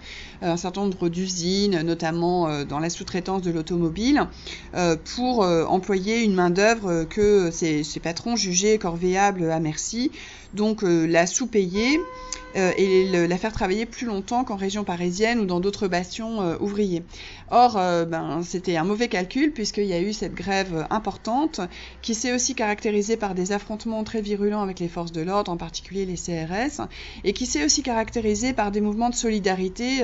un certain nombre d'usines, notamment dans la sous-traitance de l'automobile, pour employer une main-d'œuvre que ces patrons jugeaient corvéable à merci, donc la sous-payer. et la faire travailler plus longtemps qu'en région parisienne ou dans d'autres bastions ouvriers. Or, c'était un mauvais calcul puisqu'il y a eu cette grève importante qui s'est aussi caractérisée par des affrontements très virulents avec les forces de l'ordre, en particulier les CRS, et qui s'est aussi caractérisée par des mouvements de solidarité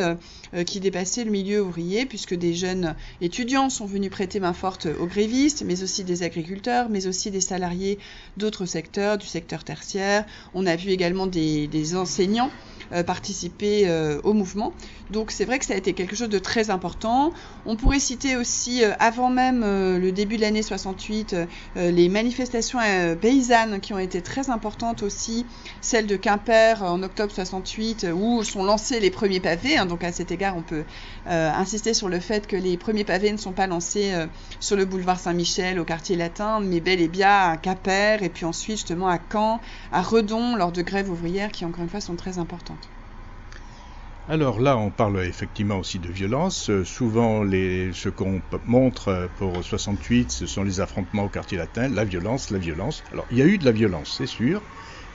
qui dépassaient le milieu ouvrier, puisque des jeunes étudiants sont venus prêter main forte aux grévistes, mais aussi des agriculteurs, mais aussi des salariés d'autres secteurs, du secteur tertiaire. On a vu également des enseignants participer au mouvement. Donc c'est vrai que ça a été quelque chose de très important. On pourrait citer aussi, avant même le début de l'année 68, les manifestations paysannes qui ont été très importantes aussi, celle de Quimper en octobre 68, où sont lancés les premiers pavés. Donc à cet égard, on peut insister sur le fait que les premiers pavés ne sont pas lancés sur le boulevard Saint-Michel, au quartier latin, mais bel et bien à Quimper, et puis ensuite justement à Caen, à Redon, lors de grèves ouvrières qui, encore une fois, sont très importantes. Alors là, on parle effectivement aussi de violence. Souvent, ce qu'on montre pour 68, ce sont les affrontements au quartier latin, la violence. Alors, il y a eu de la violence, c'est sûr,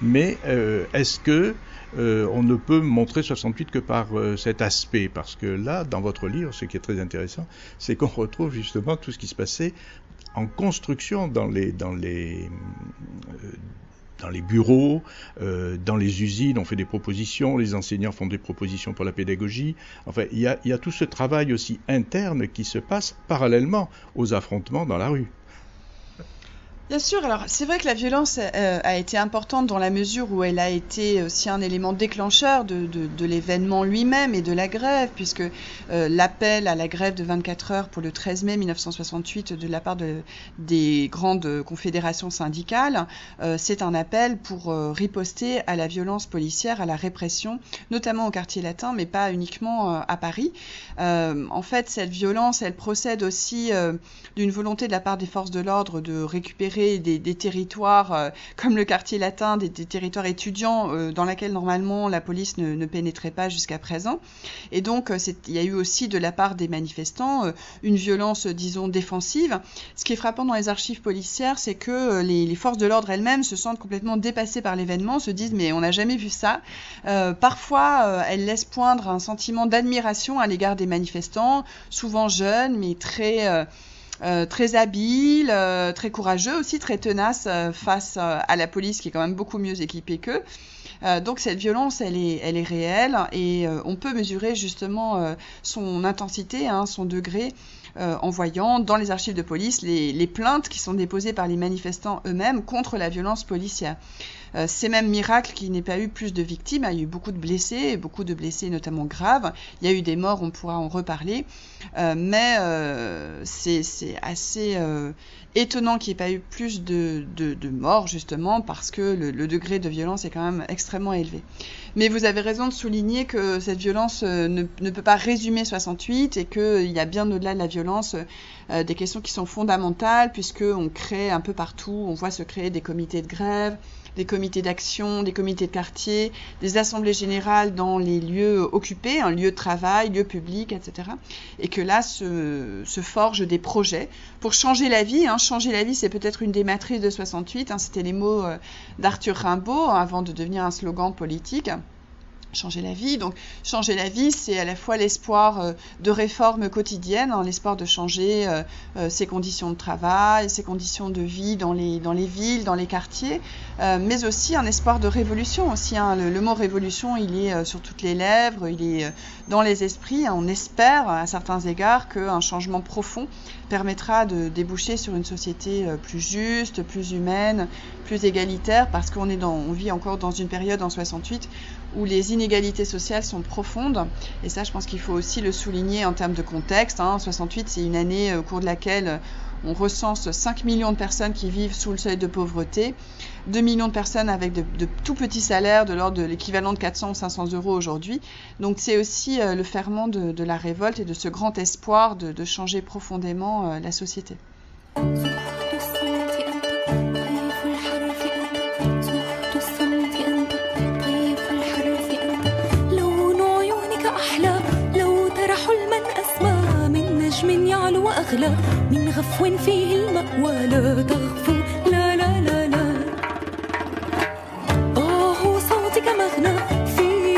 mais est-ce que on ne peut montrer 68 que par cet aspect? Parce que là, dans votre livre, ce qui est très intéressant, c'est qu'on retrouve justement tout ce qui se passait en construction dans les bureaux, dans les usines, on fait des propositions, les enseignants font des propositions pour la pédagogie. Enfin, il y a tout ce travail aussi interne qui se passe parallèlement aux affrontements dans la rue. Bien sûr, alors c'est vrai que la violence a été importante dans la mesure où elle a été aussi un élément déclencheur de l'événement lui-même et de la grève, puisque l'appel à la grève de 24 heures pour le 13 mai 1968 de la part des grandes confédérations syndicales, c'est un appel pour riposter à la violence policière, à la répression, notamment au quartier latin, mais pas uniquement à Paris. En fait, cette violence, elle procède aussi d'une volonté de la part des forces de l'ordre de récupérer des territoires comme le quartier latin, des territoires étudiants dans lesquels normalement la police ne pénétrait pas jusqu'à présent. Et donc il y a eu aussi de la part des manifestants une violence, disons, défensive. Ce qui est frappant dans les archives policières, c'est que les forces de l'ordre elles-mêmes se sentent complètement dépassées par l'événement, se disent mais on n'a jamais vu ça. Parfois elles laissent poindre un sentiment d'admiration à l'égard des manifestants, souvent jeunes mais très habile, très courageux aussi, très tenace face à la police qui est quand même beaucoup mieux équipée qu'eux. Donc cette violence, elle est réelle et on peut mesurer justement son intensité, son degré, en voyant dans les archives de police les plaintes qui sont déposées par les manifestants eux-mêmes contre la violence policière. C'est même miracle qu'il n'ait pas eu plus de victimes. Il y a eu beaucoup de blessés notamment graves. Il y a eu des morts, on pourra en reparler. Mais c'est assez étonnant qu'il n'y ait pas eu plus de morts, justement, parce que le degré de violence est quand même extrêmement élevé. Mais vous avez raison de souligner que cette violence ne peut pas résumer 68 et qu'il y a bien au-delà de la violence des questions qui sont fondamentales, puisqu'on crée un peu partout, on voit se créer des comités de grève, des comités d'action, des comités de quartier, des assemblées générales dans les lieux occupés, un lieu de travail, lieu public, etc. Et que là se forgent des projets pour changer la vie. Changer la vie, c'est peut-être une des matrices de 68. C'était les mots d'Arthur Rimbaud avant de devenir un slogan politique. Changer la vie. Donc, changer la vie, c'est à la fois l'espoir de réformes quotidiennes, l'espoir de changer ses conditions de travail, ses conditions de vie dans les villes, dans les quartiers, mais aussi un espoir de révolution aussi. Le mot révolution, il est sur toutes les lèvres, il est dans les esprits. On espère, à certains égards, qu'un changement profond permettra de déboucher sur une société plus juste, plus humaine, plus égalitaire, parce qu'on vit encore dans une période en 68 où les inégalités sociales sont profondes. Et ça, je pense qu'il faut aussi le souligner en termes de contexte. 68, c'est une année au cours de laquelle on recense 5 millions de personnes qui vivent sous le seuil de pauvreté, 2 millions de personnes avec de tout petits salaires de l'ordre de l'équivalent de 400 ou 500 euros aujourd'hui. Donc c'est aussi le ferment de la révolte et de ce grand espoir de changer profondément la société. وأغلى من غفو فيه المأوى لا تغفو لا صوتك مغنى في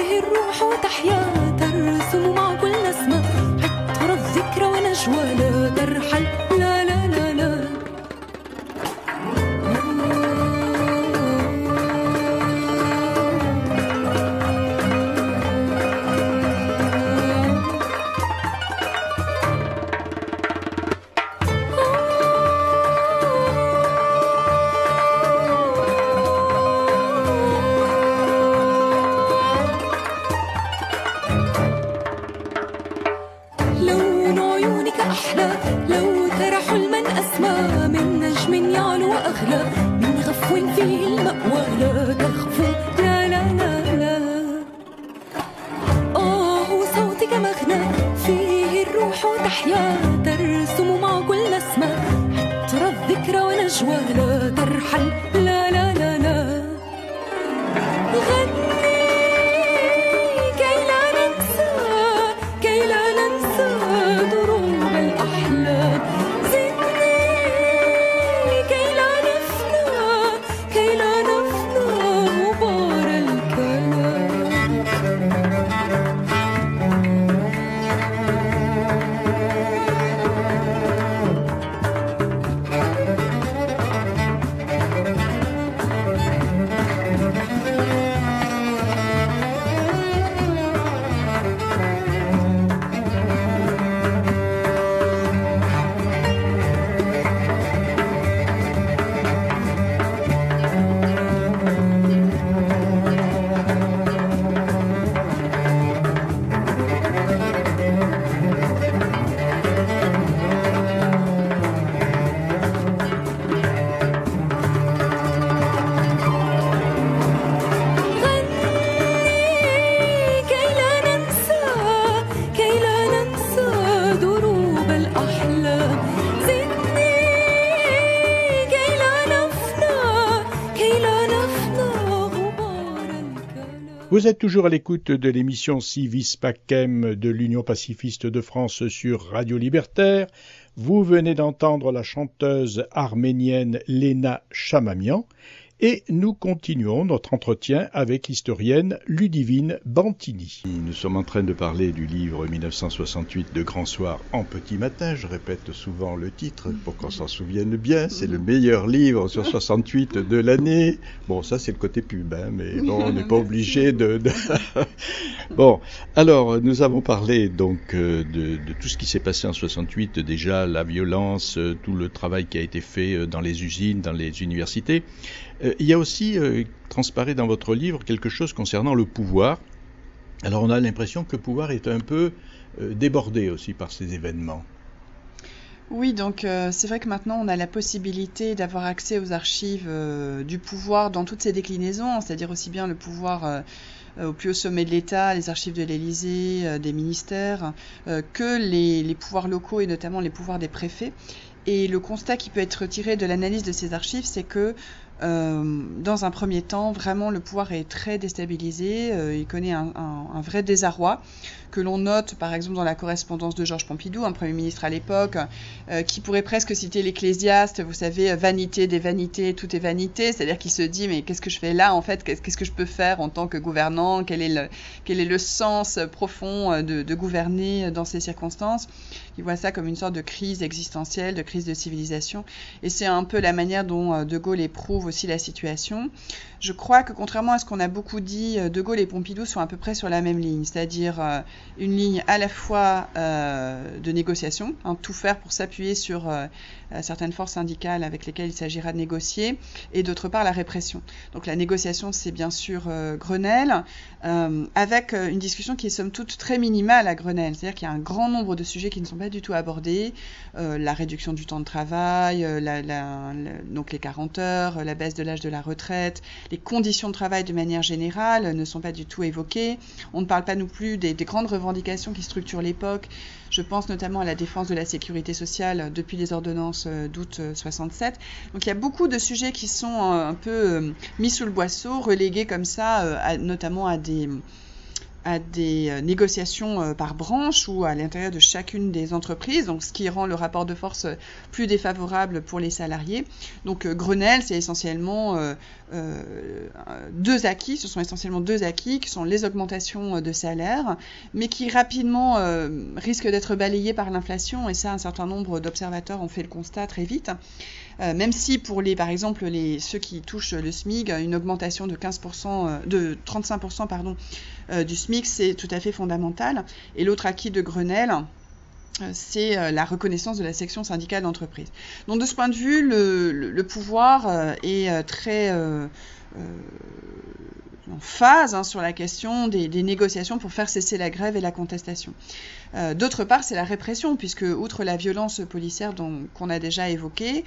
Vous êtes toujours à l'écoute de l'émission Civis Pacem de l'Union pacifiste de France sur Radio Libertaire. Vous venez d'entendre la chanteuse arménienne Lena Chamamian et nous continuons notre entretien avec l'historienne Ludivine Bantini. Nous sommes en train de parler du livre 1968 de Grand Soir en petit matin. Je répète souvent le titre pour qu'on s'en souvienne bien. C'est le meilleur livre sur 68 de l'année. Bon, ça c'est le côté pub, hein, mais bon, on n'est pas obligé de... Bon, alors nous avons parlé donc de tout ce qui s'est passé en 68, déjà la violence, tout le travail qui a été fait dans les usines, dans les universités. Il y a aussi, transparaît dans votre livre, quelque chose concernant le pouvoir. Alors on a l'impression que le pouvoir est un peu débordé aussi par ces événements. Oui, donc c'est vrai que maintenant on a la possibilité d'avoir accès aux archives du pouvoir dans toutes ses déclinaisons, c'est-à-dire aussi bien le pouvoir au plus haut sommet de l'État, les archives de l'Élysée, des ministères, que les pouvoirs locaux et notamment les pouvoirs des préfets. Et le constat qui peut être tiré de l'analyse de ces archives, c'est que dans un premier temps, vraiment le pouvoir est très déstabilisé, il connaît un vrai désarroi que l'on note par exemple dans la correspondance de Georges Pompidou, un Premier ministre à l'époque, qui pourrait presque citer l'Ecclésiaste, vous savez, vanité des vanités, tout est vanité, c'est-à-dire qu'il se dit mais qu'est-ce que je fais là en fait, qu'est-ce que je peux faire en tant que gouvernant, quel est le sens profond de gouverner dans ces circonstances. Il voit ça comme une sorte de crise existentielle, de crise de civilisation, et c'est un peu la manière dont De Gaulle éprouve aussi la situation. Je crois que contrairement à ce qu'on a beaucoup dit, De Gaulle et Pompidou sont à peu près sur la même ligne, c'est-à-dire une ligne à la fois de négociation, tout faire pour s'appuyer sur certaines forces syndicales avec lesquelles il s'agira de négocier, et d'autre part la répression. Donc la négociation, c'est bien sûr Grenelle, avec une discussion qui est somme toute très minimale à Grenelle, c'est-à-dire qu'il y a un grand nombre de sujets qui ne sont pas du tout abordés, la réduction du temps de travail, donc les 40 heures, la baisse de l'âge de la retraite, les conditions de travail de manière générale ne sont pas du tout évoquées. On ne parle pas non plus des grandes revendications qui structurent l'époque. Je pense notamment à la défense de la sécurité sociale depuis les ordonnances d'août 67. Donc il y a beaucoup de sujets qui sont un peu mis sous le boisseau, relégués comme ça, notamment à des négociations par branche ou à l'intérieur de chacune des entreprises, donc ce qui rend le rapport de force plus défavorable pour les salariés. Donc Grenelle, c'est essentiellement deux acquis, ce sont essentiellement deux acquis qui sont les augmentations de salaire, mais qui rapidement risquent d'être balayés par l'inflation, et ça un certain nombre d'observateurs ont fait le constat très vite. Même si pour par exemple ceux qui touchent le SMIC, une augmentation de 35% du SMIC, c'est tout à fait fondamental. Et l'autre acquis de Grenelle, c'est la reconnaissance de la section syndicale d'entreprise. Donc de ce point de vue, le pouvoir est très en phase sur la question des négociations pour faire cesser la grève et la contestation. D'autre part, c'est la répression, puisque outre la violence policière qu'on a déjà évoquée,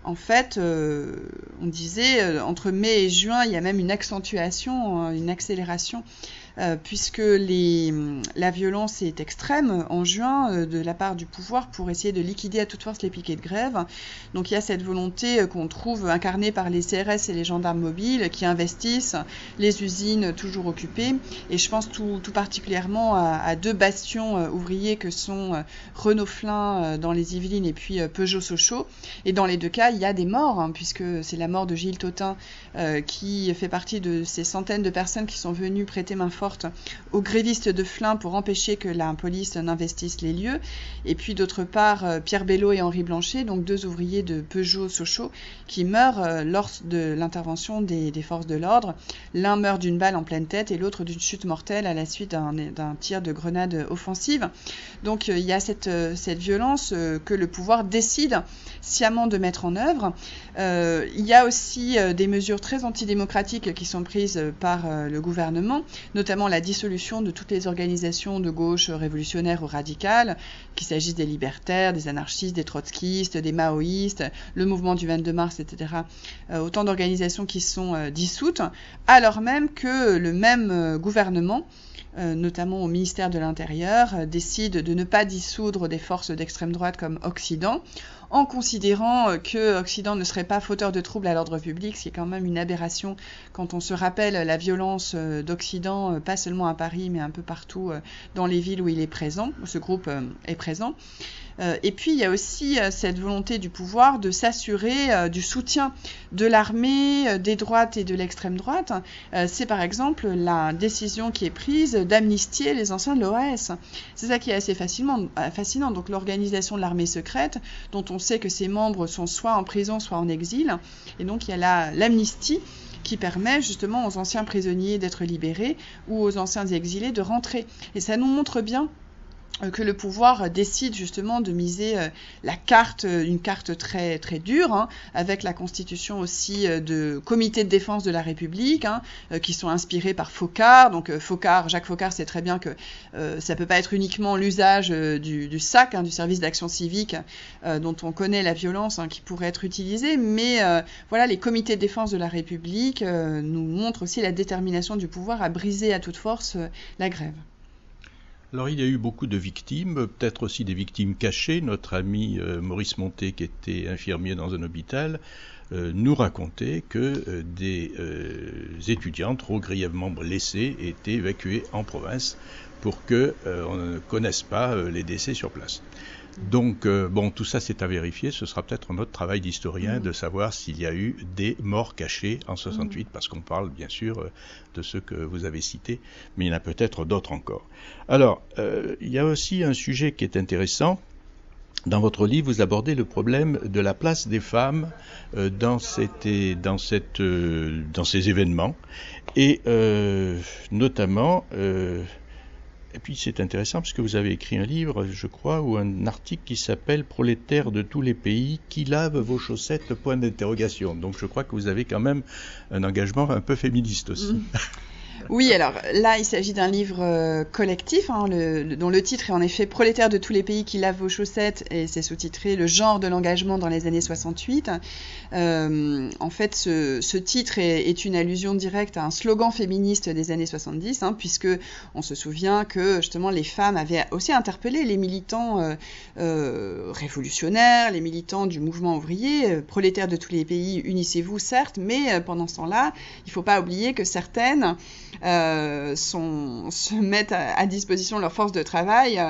en fait, on disait, entre mai et juin, il y a même une accentuation, une accélération, puisque la violence est extrême en juin de la part du pouvoir pour essayer de liquider à toute force les piquets de grève. Donc il y a cette volonté qu'on trouve incarnée par les CRS et les gendarmes mobiles qui investissent les usines toujours occupées. Et je pense tout particulièrement à deux bastions ouvriers que sont Renault-Flin dans les Yvelines et puis Peugeot-Sochaux. Et dans les deux cas, il y a des morts, puisque c'est la mort de Gilles Tautin qui fait partie de ces centaines de personnes qui sont venues prêter main forte aux grévistes de Flin pour empêcher que la police n'investisse les lieux. Et puis d'autre part, Pierre Bello et Henri Blanchet, donc deux ouvriers de Peugeot-Sochaux, qui meurent lors de l'intervention des forces de l'ordre. L'un meurt d'une balle en pleine tête et l'autre d'une chute mortelle à la suite d'un tir de grenade offensive. Donc il y a cette violence que le pouvoir décide sciemment de mettre en œuvre. Il y a aussi des mesures très antidémocratiques qui sont prises par le gouvernement, notamment la dissolution de toutes les organisations de gauche révolutionnaires ou radicales, qu'il s'agisse des libertaires, des anarchistes, des trotskistes, des maoïstes, le mouvement du 22 mars, etc. Autant d'organisations qui sont dissoutes, alors même que le même gouvernement, notamment au ministère de l'Intérieur, décide de ne pas dissoudre des forces d'extrême droite comme Occident, en considérant que Occident ne serait pas fauteur de troubles à l'ordre public, ce qui est quand même une aberration quand on se rappelle la violence d'Occident, pas seulement à Paris, mais un peu partout dans les villes où il est présent, où ce groupe est présent. Et puis il y a aussi cette volonté du pouvoir de s'assurer du soutien de l'armée, des droites et de l'extrême droite. C'est par exemple la décision qui est prise d'amnistier les anciens de l'OAS. C'est ça qui est assez fascinant. Donc l'organisation de l'armée secrète, dont on sait que ses membres sont soit en prison, soit en exil. Et donc il y a l'amnistie qui permet justement aux anciens prisonniers d'être libérés ou aux anciens exilés de rentrer. Et ça nous montre bien que le pouvoir décide justement de miser une carte très très dure, hein, avec la constitution aussi de comités de défense de la République, hein, qui sont inspirés par Faucard. Donc Jacques Faucard sait très bien que ça peut pas être uniquement l'usage du SAC, hein, du service d'action civique, dont on connaît la violence, hein, qui pourrait être utilisée, mais voilà, les comités de défense de la République nous montrent aussi la détermination du pouvoir à briser à toute force la grève. Alors il y a eu beaucoup de victimes, peut-être aussi des victimes cachées. Notre ami Maurice Monté, qui était infirmier dans un hôpital, nous racontait que des étudiants trop grièvement blessés étaient évacués en province pour qu'on ne connaisse pas les décès sur place. Donc, tout ça c'est à vérifier. Ce sera peut-être notre travail d'historien de savoir s'il y a eu des morts cachées en 68, parce qu'on parle bien sûr de ceux que vous avez cités, mais il y en a peut-être d'autres encore. Alors, il y a aussi un sujet qui est intéressant. Dans votre livre, vous abordez le problème de la place des femmes dans ces événements, et notamment... Et puis c'est intéressant parce que vous avez écrit un livre, je crois, ou un article qui s'appelle « Prolétaires de tous les pays, qui lavent vos chaussettes ?» point d'interrogation. Donc je crois que vous avez quand même un engagement un peu féministe aussi. Oui, alors là, il s'agit d'un livre collectif, hein, dont le titre est en effet « Prolétaires de tous les pays qui lavent vos chaussettes » et c'est sous-titré « Le genre de l'engagement dans les années 68 ». En fait, ce titre est une allusion directe à un slogan féministe des années 70, hein, puisque on se souvient que justement les femmes avaient aussi interpellé les militants révolutionnaires, les militants du mouvement ouvrier, prolétaires de tous les pays, unissez-vous certes, mais pendant ce temps-là, il ne faut pas oublier que certaines se mettent à disposition leur force de travail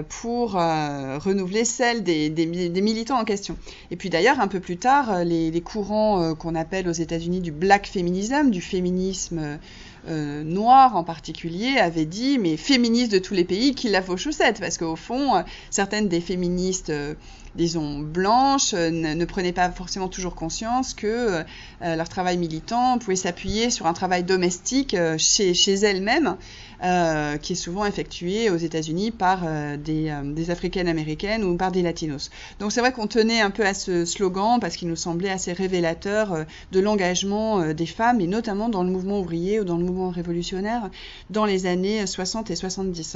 pour renouveler celle des militants en question. Et puis d'ailleurs, un peu plus tard, les courants qu'on appelle aux États-Unis du black feminism, du féminisme noir en particulier, avaient dit mais féministes de tous les pays qui lavent vos chaussettes, parce qu'au fond, certaines des féministes disons blanches ne prenaient pas forcément toujours conscience que leur travail militant pouvait s'appuyer sur un travail domestique chez elles-mêmes, qui est souvent effectué aux États-Unis par des Africaines-Américaines ou par des Latinos. Donc c'est vrai qu'on tenait un peu à ce slogan parce qu'il nous semblait assez révélateur de l'engagement des femmes, et notamment dans le mouvement ouvrier ou dans le mouvement révolutionnaire dans les années 60 et 70.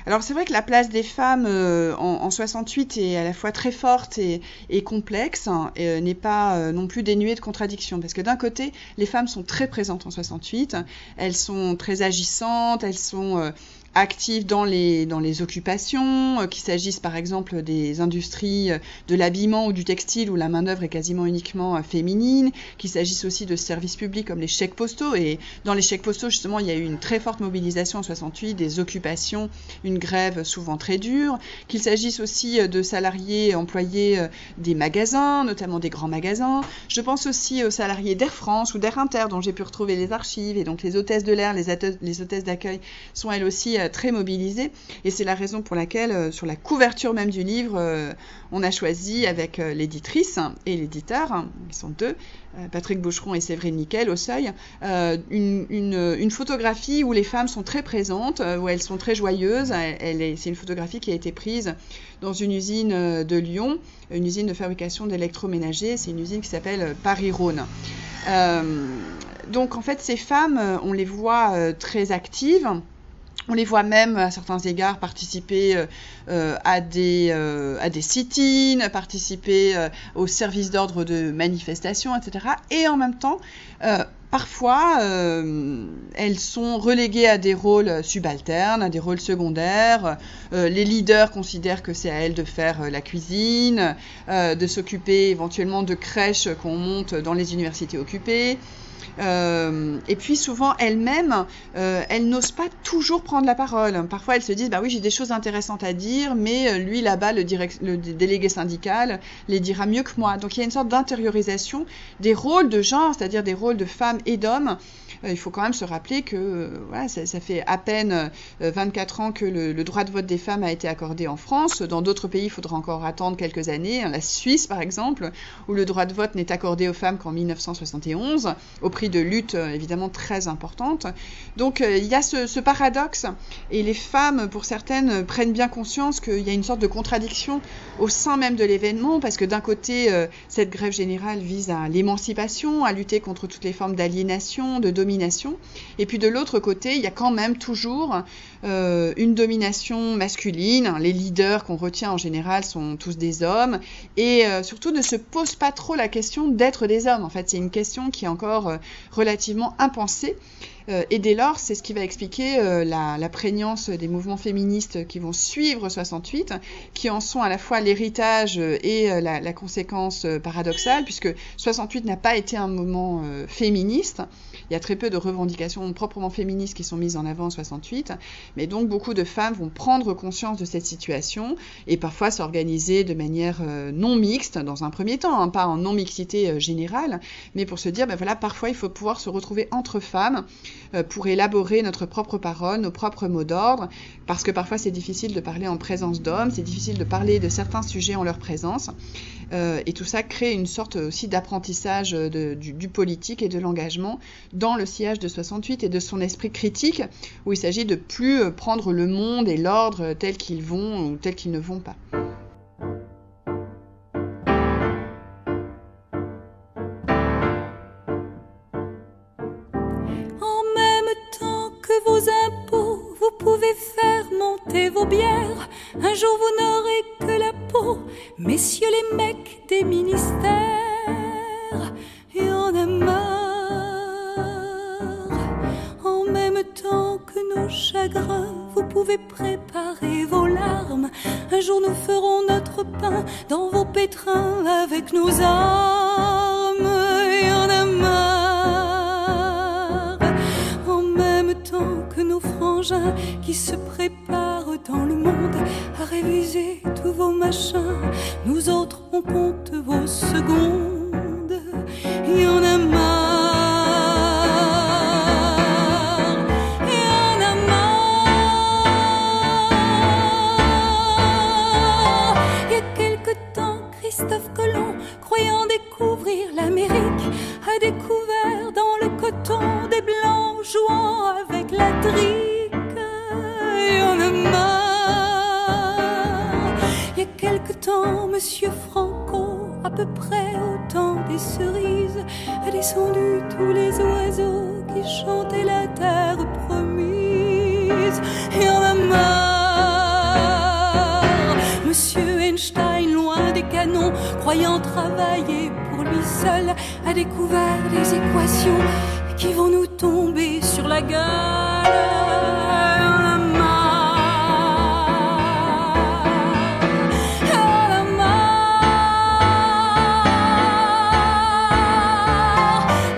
Alors c'est vrai que la place des femmes en 68 est à la fois très forte et complexe, hein, et n'est pas non plus dénuée de contradictions, parce que d'un côté, les femmes sont très présentes en 68, elles sont très agissantes, elles sont actives dans les occupations, qu'il s'agisse par exemple des industries de l'habillement ou du textile où la main-d'œuvre est quasiment uniquement féminine, qu'il s'agisse aussi de services publics comme les chèques postaux, et dans les chèques postaux justement il y a eu une très forte mobilisation en 68, des occupations, une grève souvent très dure, qu'il s'agisse aussi de salariés employés des magasins, notamment des grands magasins. Je pense aussi aux salariés d'Air France ou d'Air Inter dont j'ai pu retrouver les archives, et donc les hôtesses de l'air, les hôtesses d'accueil sont elles aussi très mobilisées, et c'est la raison pour laquelle sur la couverture même du livre on a choisi avec l'éditrice et l'éditeur, ils sont deux, Patrick Boucheron et Séverine Nickel au Seuil, une photographie où les femmes sont très présentes, où elles sont très joyeuses. C'est une photographie qui a été prise dans une usine de Lyon, une usine de fabrication d'électroménagers, c'est une usine qui s'appelle Paris-Rhône. Donc en fait ces femmes, on les voit très actives. On les voit même, à certains égards, participer à des sit-ins, participer aux services d'ordre de manifestation, etc. Et en même temps, parfois, elles sont reléguées à des rôles subalternes, à des rôles secondaires. Les leaders considèrent que c'est à elles de faire la cuisine, de s'occuper éventuellement de crèches qu'on monte dans les universités occupées. Et puis souvent elles-mêmes, elles n'osent pas toujours prendre la parole. Parfois elles se disent bah oui j'ai des choses intéressantes à dire, mais lui là-bas le délégué syndical les dira mieux que moi. Donc il y a une sorte d'intériorisation des rôles de genre, c'est-à-dire des rôles de femmes et d'hommes. Il faut quand même se rappeler que voilà, ça fait à peine 24 ans que le droit de vote des femmes a été accordé en France. Dans d'autres pays, il faudra encore attendre quelques années. La Suisse, par exemple, où le droit de vote n'est accordé aux femmes qu'en 1971, au prix de luttes évidemment très importantes. Donc il y a ce paradoxe. Et les femmes, pour certaines, prennent bien conscience qu'il y a une sorte de contradiction au sein même de l'événement, parce que d'un côté, cette grève générale vise à l'émancipation, à lutter contre toutes les formes d'aliénation, de domination. Et puis de l'autre côté, il y a quand même toujours une domination masculine. Les leaders qu'on retient en général sont tous des hommes et surtout ne se pose pas trop la question d'être des hommes. En fait, c'est une question qui est encore relativement impensée. Et dès lors, c'est ce qui va expliquer la prégnance des mouvements féministes qui vont suivre 68, qui en sont à la fois l'héritage et la conséquence paradoxale, puisque 68 n'a pas été un mouvement féministe. Il y a très peu de revendications proprement féministes qui sont mises en avant en 68, mais donc beaucoup de femmes vont prendre conscience de cette situation et parfois s'organiser de manière non mixte dans un premier temps, hein, pas en non-mixité générale, mais pour se dire, ben voilà, parfois il faut pouvoir se retrouver entre femmes pour élaborer notre propre parole, nos propres mots d'ordre, parce que parfois c'est difficile de parler en présence d'hommes, c'est difficile de parler de certains sujets en leur présence, et tout ça crée une sorte aussi d'apprentissage du politique et de l'engagement dans le sillage de 68 et de son esprit critique, où il s'agit de plus prendre le monde et l'ordre tels qu'ils vont ou tels qu'ils ne vont pas. En même temps que vos impôts, vous pouvez faire monter vos bières. Un jour vous n'aurez que la peau, messieurs les mecs des ministères. Et en a marre. En même temps que nos chagrins, vous pouvez préparer vos larmes. Un jour nous ferons notre pain dans vos pétrins avec nos armes. Et en a marre. En même temps que nos frangins qui se préparent dans le monde à réviser tous vos machins, nous autres on compte vos secondes. Et en a marre. Christophe Colomb, croyant découvrir l'Amérique, a découvert dans le coton des blancs jouant avec la trique. Et on a marre. Il y a quelque temps, Monsieur Franco, à peu près au temps des cerises, a descendu tous les oiseaux qui chantaient la terre promise. Et on a marre. Monsieur Einstein, loin des canons, croyant travailler pour lui seul, a découvert des équations qui vont nous tomber sur la gueule.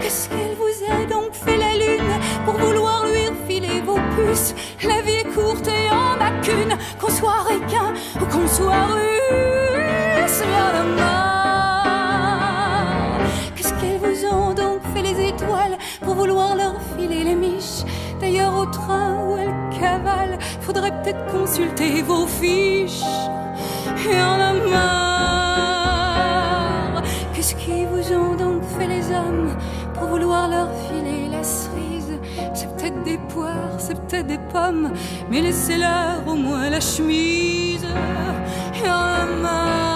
Qu'est-ce qu'elle vous a donc fait la lune pour vouloir lui refiler vos puces? La vie est courte et en a qu'une, qu'on soit ricain ou qu'on soit russe. Qu'est-ce qu'elles vous ont donc fait les étoiles pour vouloir leur filer les miches? D'ailleurs au train où elles cavalent, faudrait peut-être consulter vos fiches. Et en a marre. Qu'est-ce qu'ils vous ont donc fait les hommes pour vouloir leur filer la cerise? C'est peut-être des poires, c'est peut-être des pommes, mais laissez-leur au moins la chemise. Et en a marre.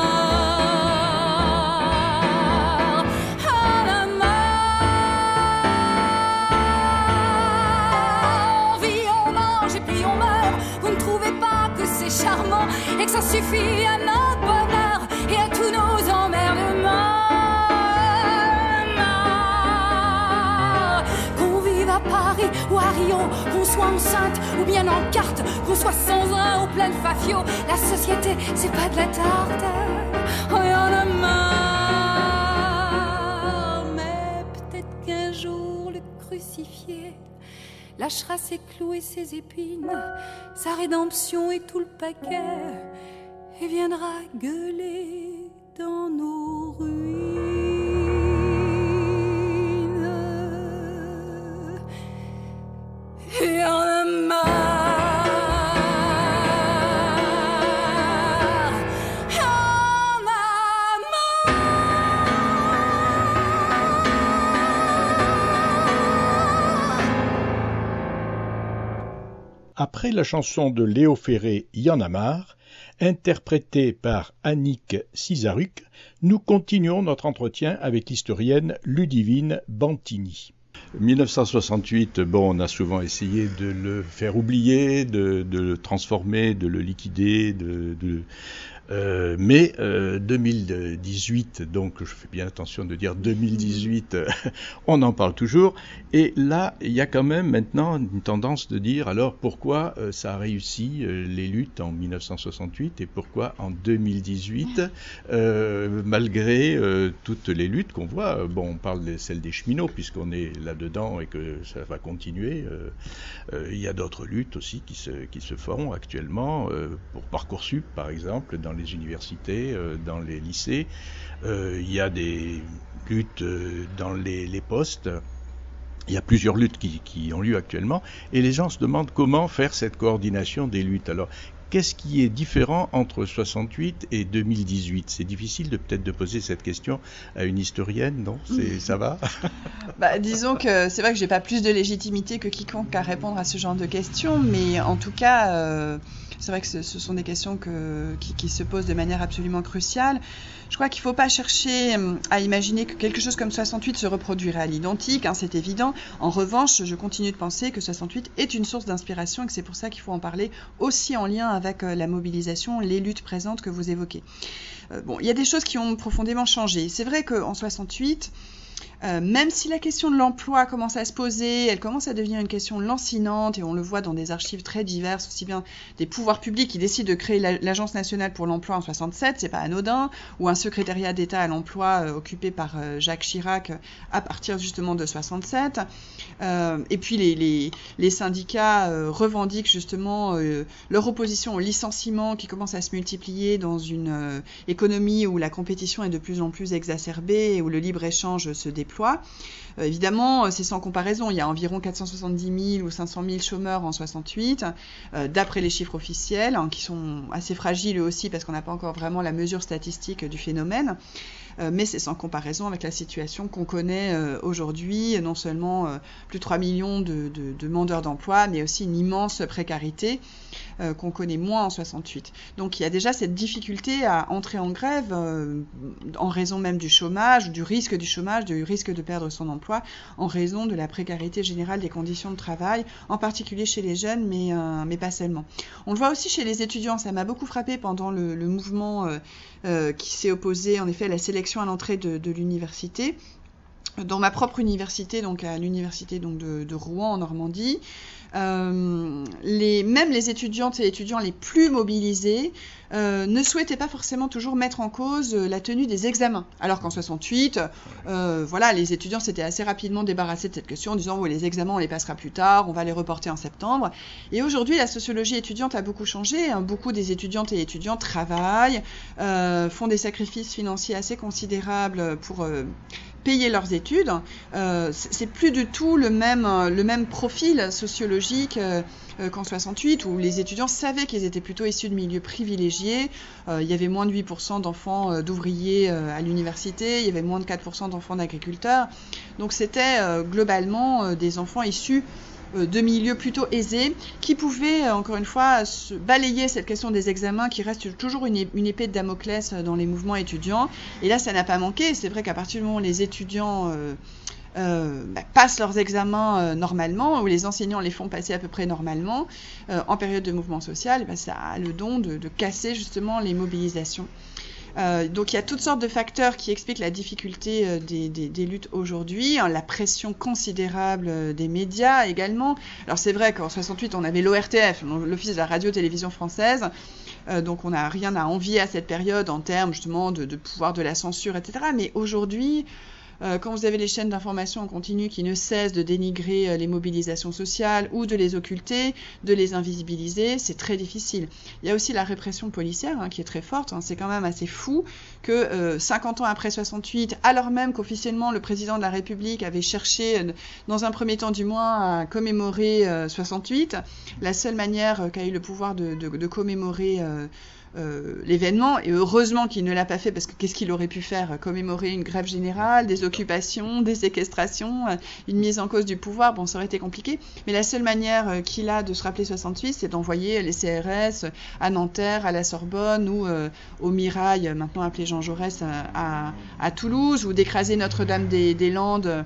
Charmant, et que ça suffit à notre bonheur et à tous nos emmerdements. Paris ou à Rio, qu'on soit enceinte ou bien en carte, qu'on soit sans un ou plein de fafio, la société c'est pas de la tarte. Oh, y en a marre, mais peut-être qu'un jour le crucifié lâchera ses clous et ses épines, sa rédemption et tout le paquet, et viendra gueuler dans nos ruines. Et en a marre, en a marre. Après la chanson de Léo Ferré, Y en a marre, interprétée par Annick Cizaruc, nous continuons notre entretien avec l'historienne Ludivine Bantini. 1968, bon, on a souvent essayé de le faire oublier, de le transformer, de le liquider, mais 2018, donc je fais bien attention de dire 2018, on en parle toujours. Et là, il y a quand même maintenant une tendance de dire alors pourquoi ça a réussi les luttes en 1968 et pourquoi en 2018, malgré toutes les luttes qu'on voit. Bon, on parle de celle des cheminots puisqu'on est là-dedans et que ça va continuer. Il y a d'autres luttes aussi qui se font actuellement pour Parcoursup, par exemple, dans les universités, dans les lycées. Il y a des luttes dans les postes. Il y a plusieurs luttes qui ont lieu actuellement et les gens se demandent comment faire cette coordination des luttes. Alors, qu'est-ce qui est différent entre 68 et 2018 ? C'est difficile peut-être de poser cette question à une historienne, non ? Ça va ? Disons que c'est vrai que j'ai pas plus de légitimité que quiconque à répondre à ce genre de questions, mais en tout cas, c'est vrai que ce sont des questions qui se posent de manière absolument cruciale. Je crois qu'il ne faut pas chercher à imaginer que quelque chose comme 68 se reproduirait à l'identique, hein, c'est évident. En revanche, je continue de penser que 68 est une source d'inspiration et que c'est pour ça qu'il faut en parler aussi en lien avec la mobilisation, les luttes présentes que vous évoquez. Il y a des choses qui ont profondément changé. C'est vrai qu'en 68, même si la question de l'emploi commence à se poser, elle commence à devenir une question lancinante et on le voit dans des archives très diverses, aussi bien des pouvoirs publics qui décident de créer l'Agence nationale pour l'emploi en 67, c'est pas anodin, ou un secrétariat d'État à l'emploi occupé par Jacques Chirac à partir justement de 67. Et puis les syndicats revendiquent justement leur opposition au licenciement qui commence à se multiplier dans une économie où la compétition est de plus en plus exacerbée et où le libre-échange se déploie. Évidemment, c'est sans comparaison. Il y a environ 470 000 ou 500 000 chômeurs en 68, d'après les chiffres officiels, hein, qui sont assez fragiles eux aussi parce qu'on n'a pas encore vraiment la mesure statistique du phénomène. Mais c'est sans comparaison avec la situation qu'on connaît aujourd'hui, non seulement plus de 3 millions de demandeurs d'emploi, mais aussi une immense précarité qu'on connaît moins en 68. Donc il y a déjà cette difficulté à entrer en grève en raison même du chômage, du risque de perdre son emploi, en raison de la précarité générale des conditions de travail, en particulier chez les jeunes, mais pas seulement. On le voit aussi chez les étudiants, ça m'a beaucoup frappé pendant le mouvement qui s'est opposé en effet à la sélection à l'entrée de l'université. Dans ma propre université, donc à l'université donc de Rouen en Normandie, même les étudiantes et étudiants les plus mobilisés ne souhaitaient pas forcément toujours mettre en cause la tenue des examens. Alors qu'en 68, les étudiants s'étaient assez rapidement débarrassés de cette question en disant les examens on les passera plus tard, on va les reporter en septembre. Et aujourd'hui, la sociologie étudiante a beaucoup changé. Hein. Beaucoup des étudiantes et étudiants travaillent, font des sacrifices financiers assez considérables pour payer leurs études. C'est plus du tout le même profil sociologique qu'en 68, où les étudiants savaient qu'ils étaient plutôt issus de milieux privilégiés. Il y avait moins de 8% d'enfants d'ouvriers à l'université, il y avait moins de 4% d'enfants d'agriculteurs. Donc c'était globalement des enfants issus de milieux plutôt aisés, qui pouvaient, encore une fois, balayer cette question des examens qui reste toujours une épée de Damoclès dans les mouvements étudiants. Et là, ça n'a pas manqué. C'est vrai qu'à partir du moment où les étudiants passent leurs examens normalement, où les enseignants les font passer à peu près normalement, en période de mouvement social, ça a le don de casser justement les mobilisations. Donc il y a toutes sortes de facteurs qui expliquent la difficulté des luttes aujourd'hui, la pression considérable des médias également. Alors c'est vrai qu'en 68 on avait l'ORTF, l'Office de la radio-télévision française, donc on n'a rien à envier à cette période en termes justement de pouvoir de la censure, etc. Mais aujourd'hui, quand vous avez les chaînes d'information en continu qui ne cessent de dénigrer les mobilisations sociales ou de les occulter, de les invisibiliser, c'est très difficile. Il y a aussi la répression policière qui est très forte. C'est quand même assez fou que 50 ans après 68, alors même qu'officiellement le président de la République avait cherché, dans un premier temps du moins, à commémorer 68, la seule manière qu'a eu le pouvoir de commémorer l'événement, et heureusement qu'il ne l'a pas fait, parce que qu'est-ce qu'il aurait pu faire? Commémorer une grève générale, des occupations, des séquestrations, une mise en cause du pouvoir, bon, ça aurait été compliqué, mais la seule manière qu'il a de se rappeler 68, c'est d'envoyer les CRS à Nanterre, à la Sorbonne, ou au Mirail, maintenant appelé Jean Jaurès, à Toulouse, ou d'écraser Notre-Dame-des-Landes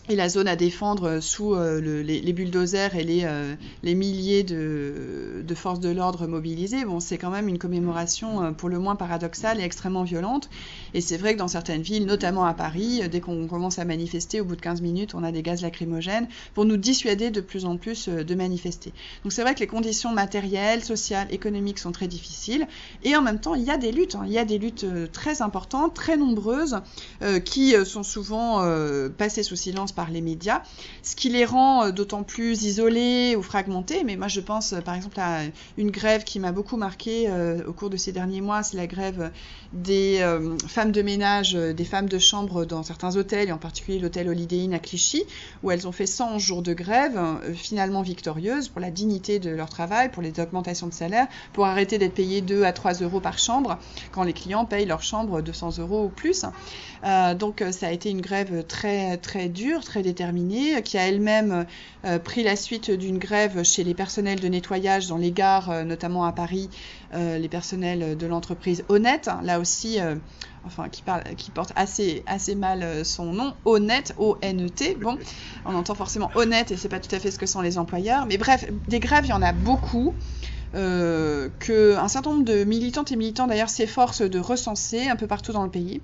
et la zone à défendre sous les bulldozers et les milliers de forces de l'ordre mobilisées. Bon, c'est quand même une commémoration pour le moins paradoxale et extrêmement violente. Et c'est vrai que dans certaines villes, notamment à Paris, dès qu'on commence à manifester, au bout de 15 minutes, on a des gaz lacrymogènes pour nous dissuader de plus en plus de manifester. Donc c'est vrai que les conditions matérielles, sociales, économiques sont très difficiles. Et en même temps, il y a des luttes. Il y a des luttes très importantes, très nombreuses, qui sont souvent passées sous silence par les médias, ce qui les rend d'autant plus isolés ou fragmentés. Mais moi, je pense par exemple à une grève qui m'a beaucoup marquée au cours de ces derniers mois, c'est la grève des femmes de ménage, des femmes de chambre dans certains hôtels, et en particulier l'hôtel Holiday Inn à Clichy, où elles ont fait 100 jours de grève, finalement victorieuses, pour la dignité de leur travail, pour les augmentations de salaire, pour arrêter d'être payées 2 à 3 euros par chambre, quand les clients payent leur chambre 200 euros ou plus. Donc ça a été une grève très, très dure, très déterminée, qui a elle-même pris la suite d'une grève chez les personnels de nettoyage dans les gares, notamment à Paris, les personnels de l'entreprise Honnête, là aussi, qui porte assez mal son nom, Honnête, O-N-E-T. Bon, on entend forcément honnête et c'est pas tout à fait ce que sont les employeurs. Mais bref, des grèves, il y en a beaucoup. Qu'un certain nombre de militantes et militants d'ailleurs s'efforcent de recenser un peu partout dans le pays.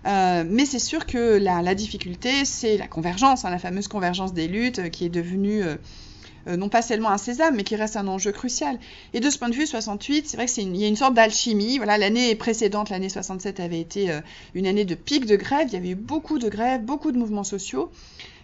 Mais c'est sûr que la difficulté, c'est la convergence, la fameuse convergence des luttes qui est devenue non pas seulement un sésame, mais qui reste un enjeu crucial. Et de ce point de vue, 68, c'est vrai qu'il y a une sorte d'alchimie. Voilà, l'année précédente, l'année 67, avait été une année de pic de grève. Il y avait eu beaucoup de grèves, beaucoup de mouvements sociaux.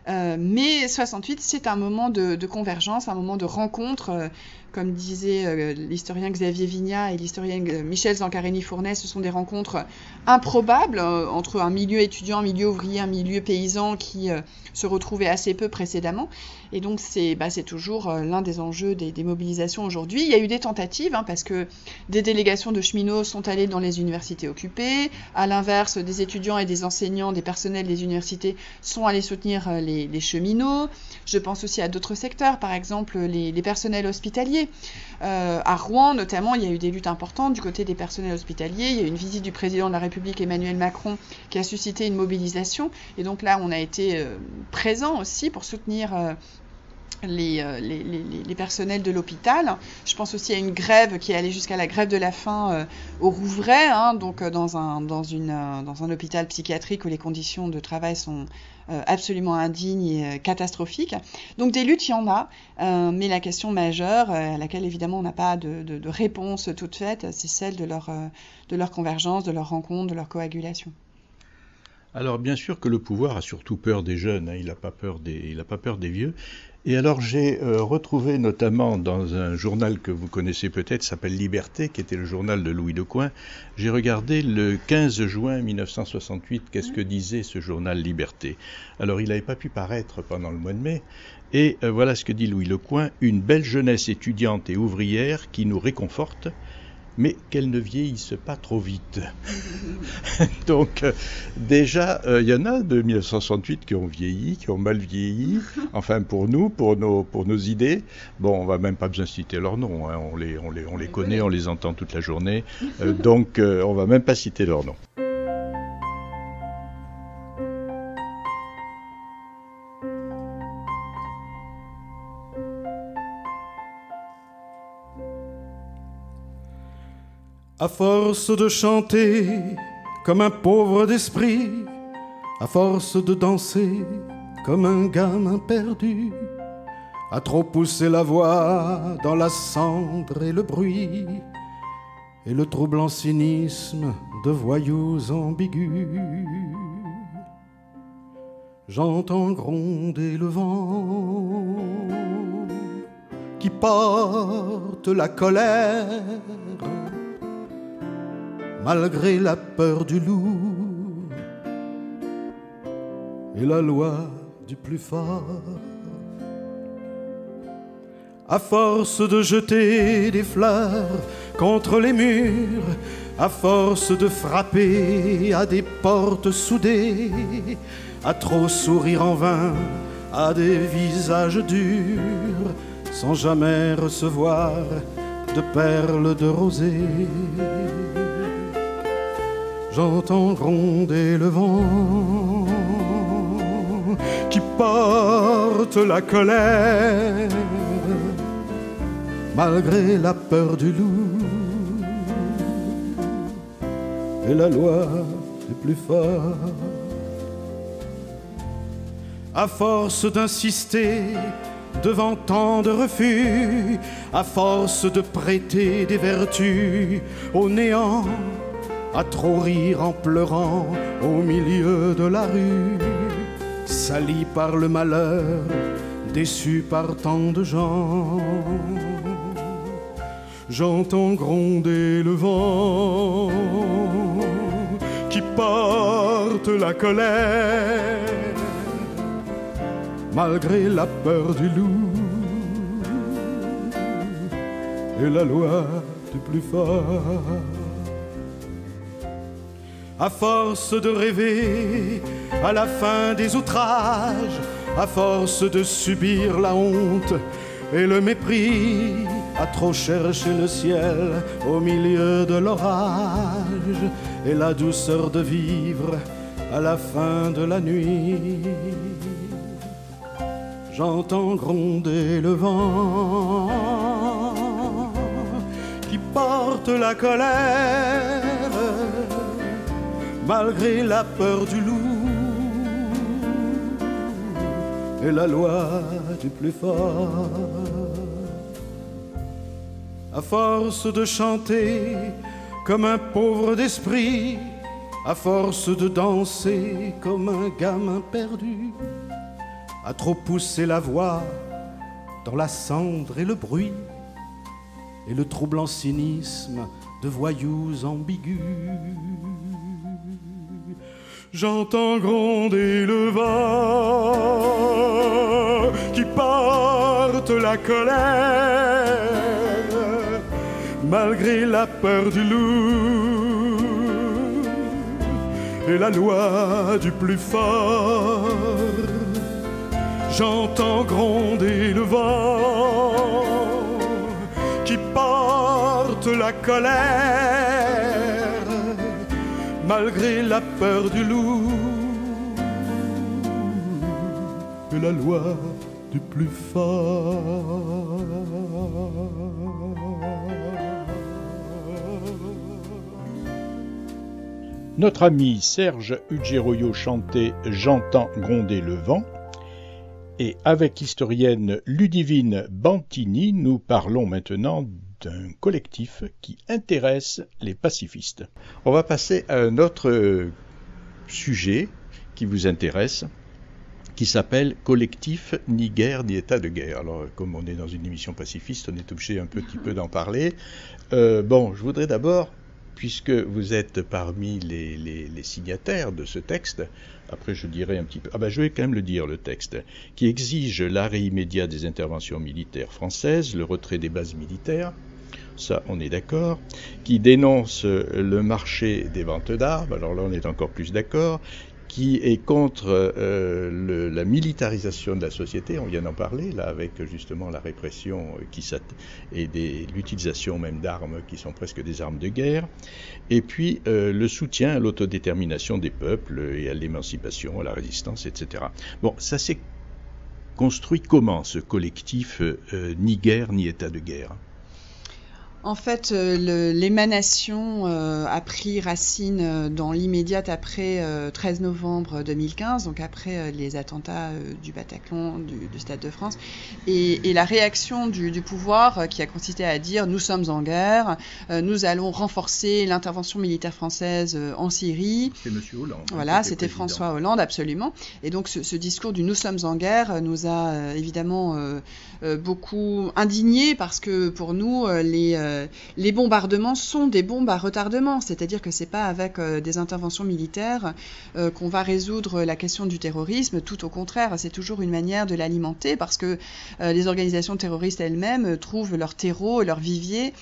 Mais 68, c'est un moment de convergence, un moment de rencontre. Comme disait l'historien Xavier Vignat et l'historienne Michel Zancarini-Fournès, ce sont des rencontres improbables entre un milieu étudiant, un milieu ouvrier, un milieu paysan qui se retrouvaient assez peu précédemment. Et donc c'est toujours l'un des enjeux des mobilisations aujourd'hui. Il y a eu des tentatives, parce que des délégations de cheminots sont allées dans les universités occupées. À l'inverse, des étudiants et des enseignants, des personnels des universités sont allés soutenir les cheminots. Je pense aussi à d'autres secteurs, par exemple les personnels hospitaliers. À Rouen, notamment, il y a eu des luttes importantes du côté des personnels hospitaliers. Il y a eu une visite du président de la République, Emmanuel Macron, qui a suscité une mobilisation. Et donc là, on a été présents aussi pour soutenir les personnels de l'hôpital. Je pense aussi à une grève qui est allée jusqu'à la grève de la faim au Rouvray, donc dans un hôpital psychiatrique où les conditions de travail sont absolument indignes et catastrophiques. Donc des luttes, il y en a, mais la question majeure, à laquelle évidemment on n'a pas de réponse toute faite, c'est celle de leur convergence, de leur rencontre, de leur coagulation. Alors bien sûr que le pouvoir a surtout peur des jeunes, il n'a pas peur des vieux. Et alors j'ai retrouvé notamment dans un journal que vous connaissez peut-être, s'appelle Liberté, qui était le journal de Louis Lecoing, j'ai regardé le 15 juin 1968, qu'est-ce que disait ce journal Liberté. Alors il n'avait pas pu paraître pendant le mois de mai, et voilà ce que dit Louis Lecoing: une belle jeunesse étudiante et ouvrière qui nous réconforte, mais qu'elle ne vieillisse pas trop vite. Donc déjà, il y en a de 1968 qui ont vieilli, qui ont mal vieilli, enfin pour nous, pour nos idées. Bon, on va même pas besoin de citer leurs noms, on les connaît, on les entend toute la journée, donc on va même pas citer leurs noms. À force de chanter comme un pauvre d'esprit, à force de danser comme un gamin perdu, à trop pousser la voix dans la cendre et le bruit, et le troublant cynisme de voyous ambigus, j'entends gronder le vent qui porte la colère, malgré la peur du loup et la loi du plus fort. À force de jeter des fleurs contre les murs, à force de frapper à des portes soudées, à trop sourire en vain à des visages durs, sans jamais recevoir de perles de rosée, j'entends gronder le vent qui porte la colère, malgré la peur du loup et la loi du plus fort. À force d'insister devant tant de refus, à force de prêter des vertus au néant, à trop rire en pleurant au milieu de la rue, sali par le malheur, déçu par tant de gens, j'entends gronder le vent qui porte la colère, malgré la peur du loup et la loi du plus fort. À force de rêver à la fin des outrages, à force de subir la honte et le mépris, à trop chercher le ciel au milieu de l'orage et la douceur de vivre à la fin de la nuit, j'entends gronder le vent qui porte la colère, malgré la peur du loup et la loi du plus fort. À force de chanter comme un pauvre d'esprit, à force de danser comme un gamin perdu, à trop pousser la voix dans la cendre et le bruit, et le troublant cynisme de voyous ambigus, j'entends gronder le vent qui porte la colère, malgré la peur du loup et la loi du plus fort. J'entends gronder le vent qui porte la colère, malgré la peur du loup et la loi du plus fort. Notre ami Serge Uggeroyo chantait « J'entends gronder le vent ». Et avec l'historienne Ludivine Bantini, nous parlons maintenant d'un collectif qui intéresse les pacifistes. On va passer à un autre sujet qui vous intéresse, qui s'appelle « Collectif ni guerre ni état de guerre ». Alors, comme on est dans une émission pacifiste, on est obligé un petit peu d'en parler. Je voudrais d'abord, puisque vous êtes parmi les signataires de ce texte, après je dirai un petit peu, je vais quand même le dire, le texte, qui exige l'arrêt immédiat des interventions militaires françaises, le retrait des bases militaires, ça on est d'accord, qui dénonce le marché des ventes d'armes, alors là on est encore plus d'accord, qui est contre la militarisation de la société, on vient d'en parler, là, avec justement la répression et l'utilisation même d'armes qui sont presque des armes de guerre, et puis le soutien à l'autodétermination des peuples et à l'émancipation, à la résistance, etc. Bon, ça s'est construit comment, ce collectif ni guerre ni état de guerre ? En fait, l'émanation a pris racine dans l'immédiate après 13 novembre 2015, donc après les attentats du Bataclan, du Stade de France, et la réaction du pouvoir qui a consisté à dire « nous sommes en guerre, nous allons renforcer l'intervention militaire française en Syrie ». C'est M. Hollande. Voilà, c'était François Hollande, absolument. Et donc ce discours du « nous sommes en guerre » nous a évidemment beaucoup indignés, parce que pour nous, les bombardements sont des bombes à retardement, c'est-à-dire que c'est pas avec des interventions militaires qu'on va résoudre la question du terrorisme, tout au contraire, c'est toujours une manière de l'alimenter, parce que les organisations terroristes elles-mêmes trouvent leur terreau, leur vivier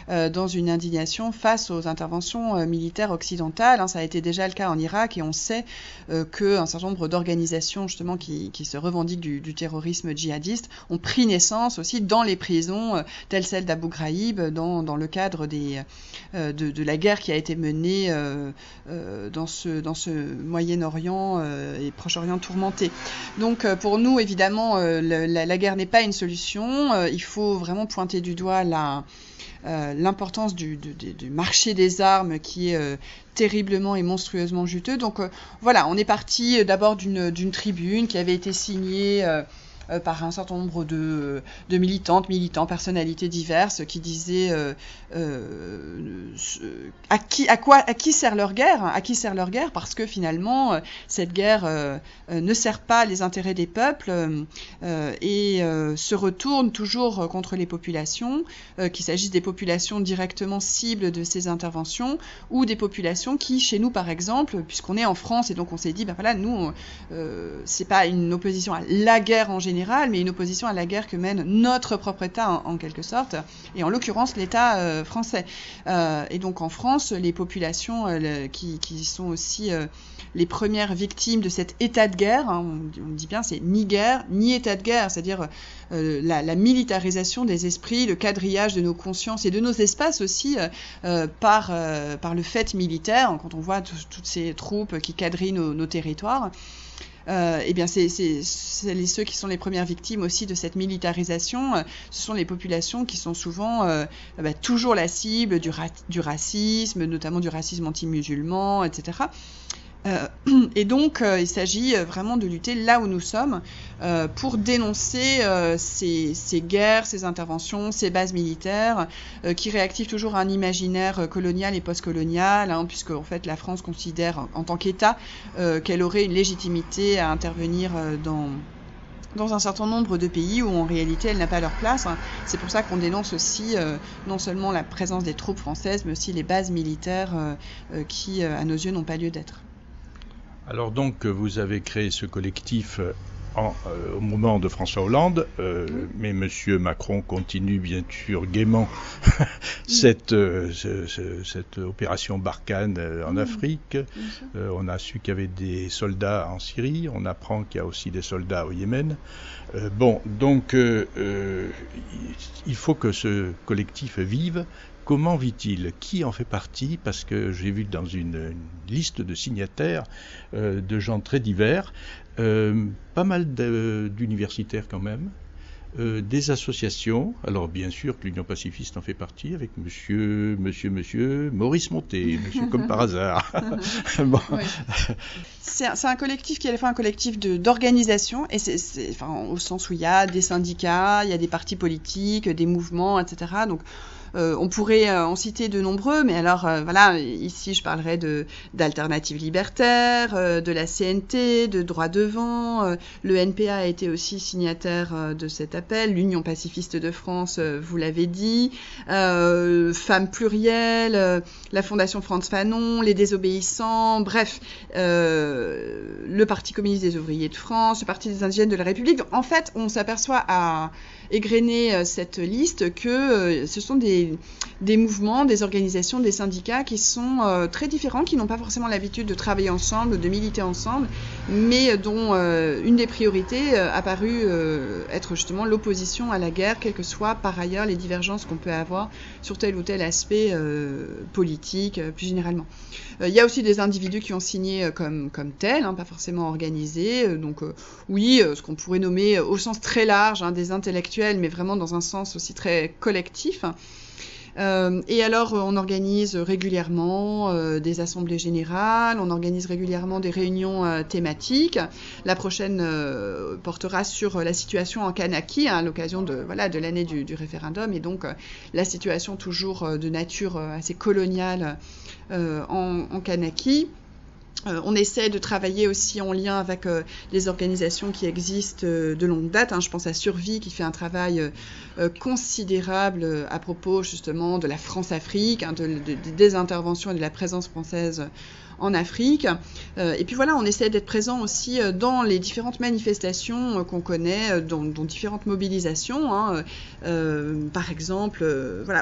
dans une indignation face aux interventions militaires occidentales. Ça a été déjà le cas en Irak, et on sait qu'un certain nombre d'organisations justement qui se revendiquent du terrorisme djihadiste ont pris naissance aussi dans les prisons, telles celles d'Abu Ghraib, dans le cadre de la guerre qui a été menée dans ce Moyen-Orient et Proche-Orient tourmenté. Donc pour nous, évidemment, la guerre n'est pas une solution. Il faut vraiment pointer du doigt l'importance du marché des armes qui est terriblement et monstrueusement juteux. Donc voilà, on est parti d'abord d'une tribune qui avait été signée par un certain nombre de militantes, militants, personnalités diverses qui disaient à qui sert leur guerre, parce que finalement cette guerre ne sert pas les intérêts des peuples et se retourne toujours contre les populations, qu'il s'agisse des populations directement cibles de ces interventions ou des populations qui, chez nous par exemple, puisqu'on est en France et donc on s'est dit, ben voilà, nous c'est pas une opposition à la guerre en général, mais une opposition à la guerre que mène notre propre État en quelque sorte, et en l'occurrence l'État français. Et donc en France, les populations qui sont aussi les premières victimes de cet état de guerre, on dit bien c'est ni guerre ni état de guerre, c'est-à-dire la militarisation des esprits, le quadrillage de nos consciences et de nos espaces aussi par le fait militaire, quand on voit toutes ces troupes qui quadrillent nos territoires. Eh bien, c'est ceux qui sont les premières victimes aussi de cette militarisation. Ce sont les populations qui sont souvent toujours la cible du racisme, notamment du racisme anti-musulman, etc. Et donc, il s'agit vraiment de lutter là où nous sommes pour dénoncer ces guerres, ces interventions, ces bases militaires qui réactivent toujours un imaginaire colonial et postcolonial, puisque en fait la France considère en tant qu'État qu'elle aurait une légitimité à intervenir dans un certain nombre de pays où en réalité elle n'a pas leur place. C'est pour ça qu'on dénonce aussi non seulement la présence des troupes françaises, mais aussi les bases militaires qui, à nos yeux, n'ont pas lieu d'être. Alors donc, vous avez créé ce collectif au moment de François Hollande, mais M. Macron continue bien sûr gaiement cette opération Barkhane en Afrique. On a su qu'il y avait des soldats en Syrie, on apprend qu'il y a aussi des soldats au Yémen. Donc il faut que ce collectif vive. Comment vit-il? Qui en fait partie? Parce que j'ai vu dans une liste de signataires de gens très divers, pas mal d'universitaires quand même, des associations. Alors bien sûr que l'Union pacifiste en fait partie, avec monsieur Maurice Monté, monsieur comme par hasard. Bon. Oui. C'est un collectif qui est à la fois un collectif d'organisation, et au sens où il y a des syndicats, il y a des partis politiques, des mouvements, etc. Donc on pourrait en citer de nombreux, mais alors voilà, ici je parlerai d'Alternatives Libertaires, de la CNT, de Droit Devant, le NPA a été aussi signataire de cet appel, l'Union pacifiste de France, vous l'avez dit, Femmes Plurielles, la Fondation Frantz Fanon, les Désobéissants, bref, le Parti communiste des ouvriers de France, le Parti des indigènes de la République. Donc, en fait, on s'aperçoit à égrener cette liste que ce sont des mouvements, des organisations, des syndicats qui sont très différents, qui n'ont pas forcément l'habitude de travailler ensemble, de militer ensemble, mais dont une des priorités a paru être justement l'opposition à la guerre, quelles que soient par ailleurs les divergences qu'on peut avoir sur tel ou tel aspect politique, plus généralement. Il y a aussi des individus qui ont signé comme tels, pas forcément organisés, donc oui, ce qu'on pourrait nommer au sens très large, des intellectuels, mais vraiment dans un sens aussi très collectif. Et alors, on organise régulièrement des assemblées générales, on organise régulièrement des réunions thématiques. La prochaine portera sur la situation en Kanaki, à l'occasion de l'année du référendum, et donc la situation toujours de nature assez coloniale en Kanaki. On essaie de travailler aussi en lien avec les organisations qui existent de longue date. Je pense à Survie qui fait un travail considérable à propos justement de la France-Afrique, des interventions et de la présence française en Afrique. Et puis voilà, on essaie d'être présent aussi dans les différentes manifestations qu'on connaît, dans différentes mobilisations. Par exemple,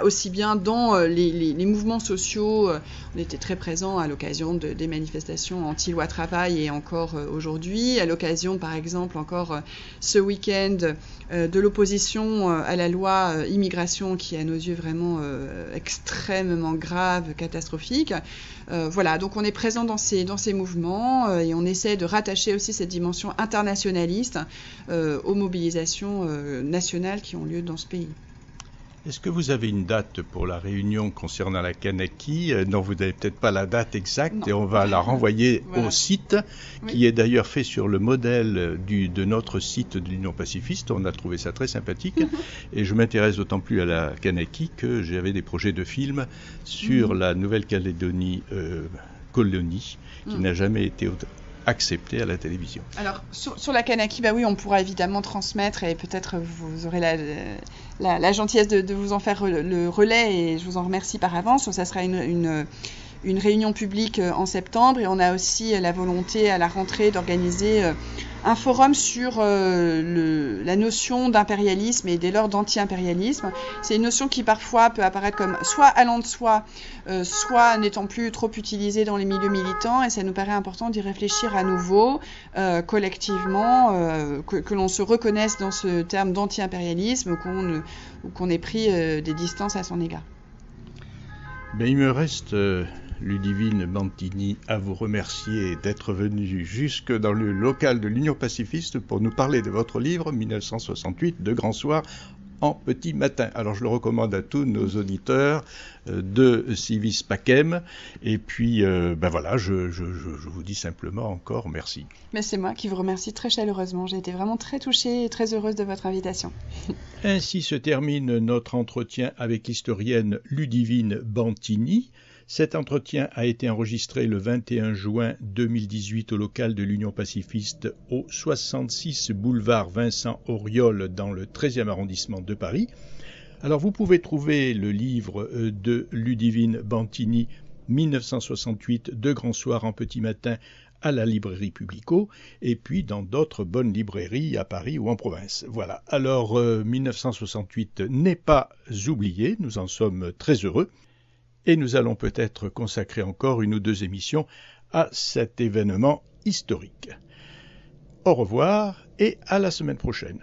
aussi bien dans les mouvements sociaux. On était très présents à l'occasion des manifestations anti-loi travail et encore aujourd'hui. À l'occasion, par exemple, encore ce week-end, de l'opposition à la loi immigration qui est à nos yeux vraiment extrêmement grave, catastrophique. Donc on est présent dans ces mouvements et on essaie de rattacher aussi cette dimension internationaliste aux mobilisations nationales qui ont lieu dans ce pays. Est-ce que vous avez une date pour la réunion concernant la Kanaki? Non, vous n'avez peut-être pas la date exacte, non. Et on va la renvoyer au site, qui est d'ailleurs fait sur le modèle de notre site de l'Union pacifiste. On a trouvé ça très sympathique. Et je m'intéresse d'autant plus à la Kanaki que j'avais des projets de film sur la Nouvelle-Calédonie colonie, qui n'a jamais été accepté à la télévision. Alors, sur la Kanaki, on pourra évidemment transmettre et peut-être vous aurez la gentillesse de vous en faire le relais et je vous en remercie par avance. Ça sera une réunion publique en septembre et on a aussi la volonté à la rentrée d'organiser un forum sur la notion d'impérialisme et dès lors d'anti-impérialisme. C'est une notion qui parfois peut apparaître comme soit allant de soi, soit n'étant plus trop utilisée dans les milieux militants et ça nous paraît important d'y réfléchir à nouveau, collectivement, que l'on se reconnaisse dans ce terme d'anti-impérialisme ou qu'on ait pris des distances à son égard. Il me reste, Ludivine Bantini, à vous remercier d'être venue jusque dans le local de l'Union pacifiste pour nous parler de votre livre 1968 de Grand Soir en petit matin. Alors je le recommande à tous nos auditeurs de Civis Pacem et puis je vous dis simplement encore merci. Mais c'est moi qui vous remercie très chaleureusement. J'ai été vraiment très touchée et très heureuse de votre invitation. Ainsi se termine notre entretien avec l'historienne Ludivine Bantini. Cet entretien a été enregistré le 21 juin 2018 au local de l'Union pacifiste au 66 boulevard Vincent Auriol dans le 13e arrondissement de Paris. Alors vous pouvez trouver le livre de Ludivine Bantini 1968 de Grand Soir en petit matin à la librairie Publico et puis dans d'autres bonnes librairies à Paris ou en province. Voilà, alors 1968 n'est pas oublié, nous en sommes très heureux. Et nous allons peut-être consacrer encore une ou deux émissions à cet événement historique. Au revoir et à la semaine prochaine.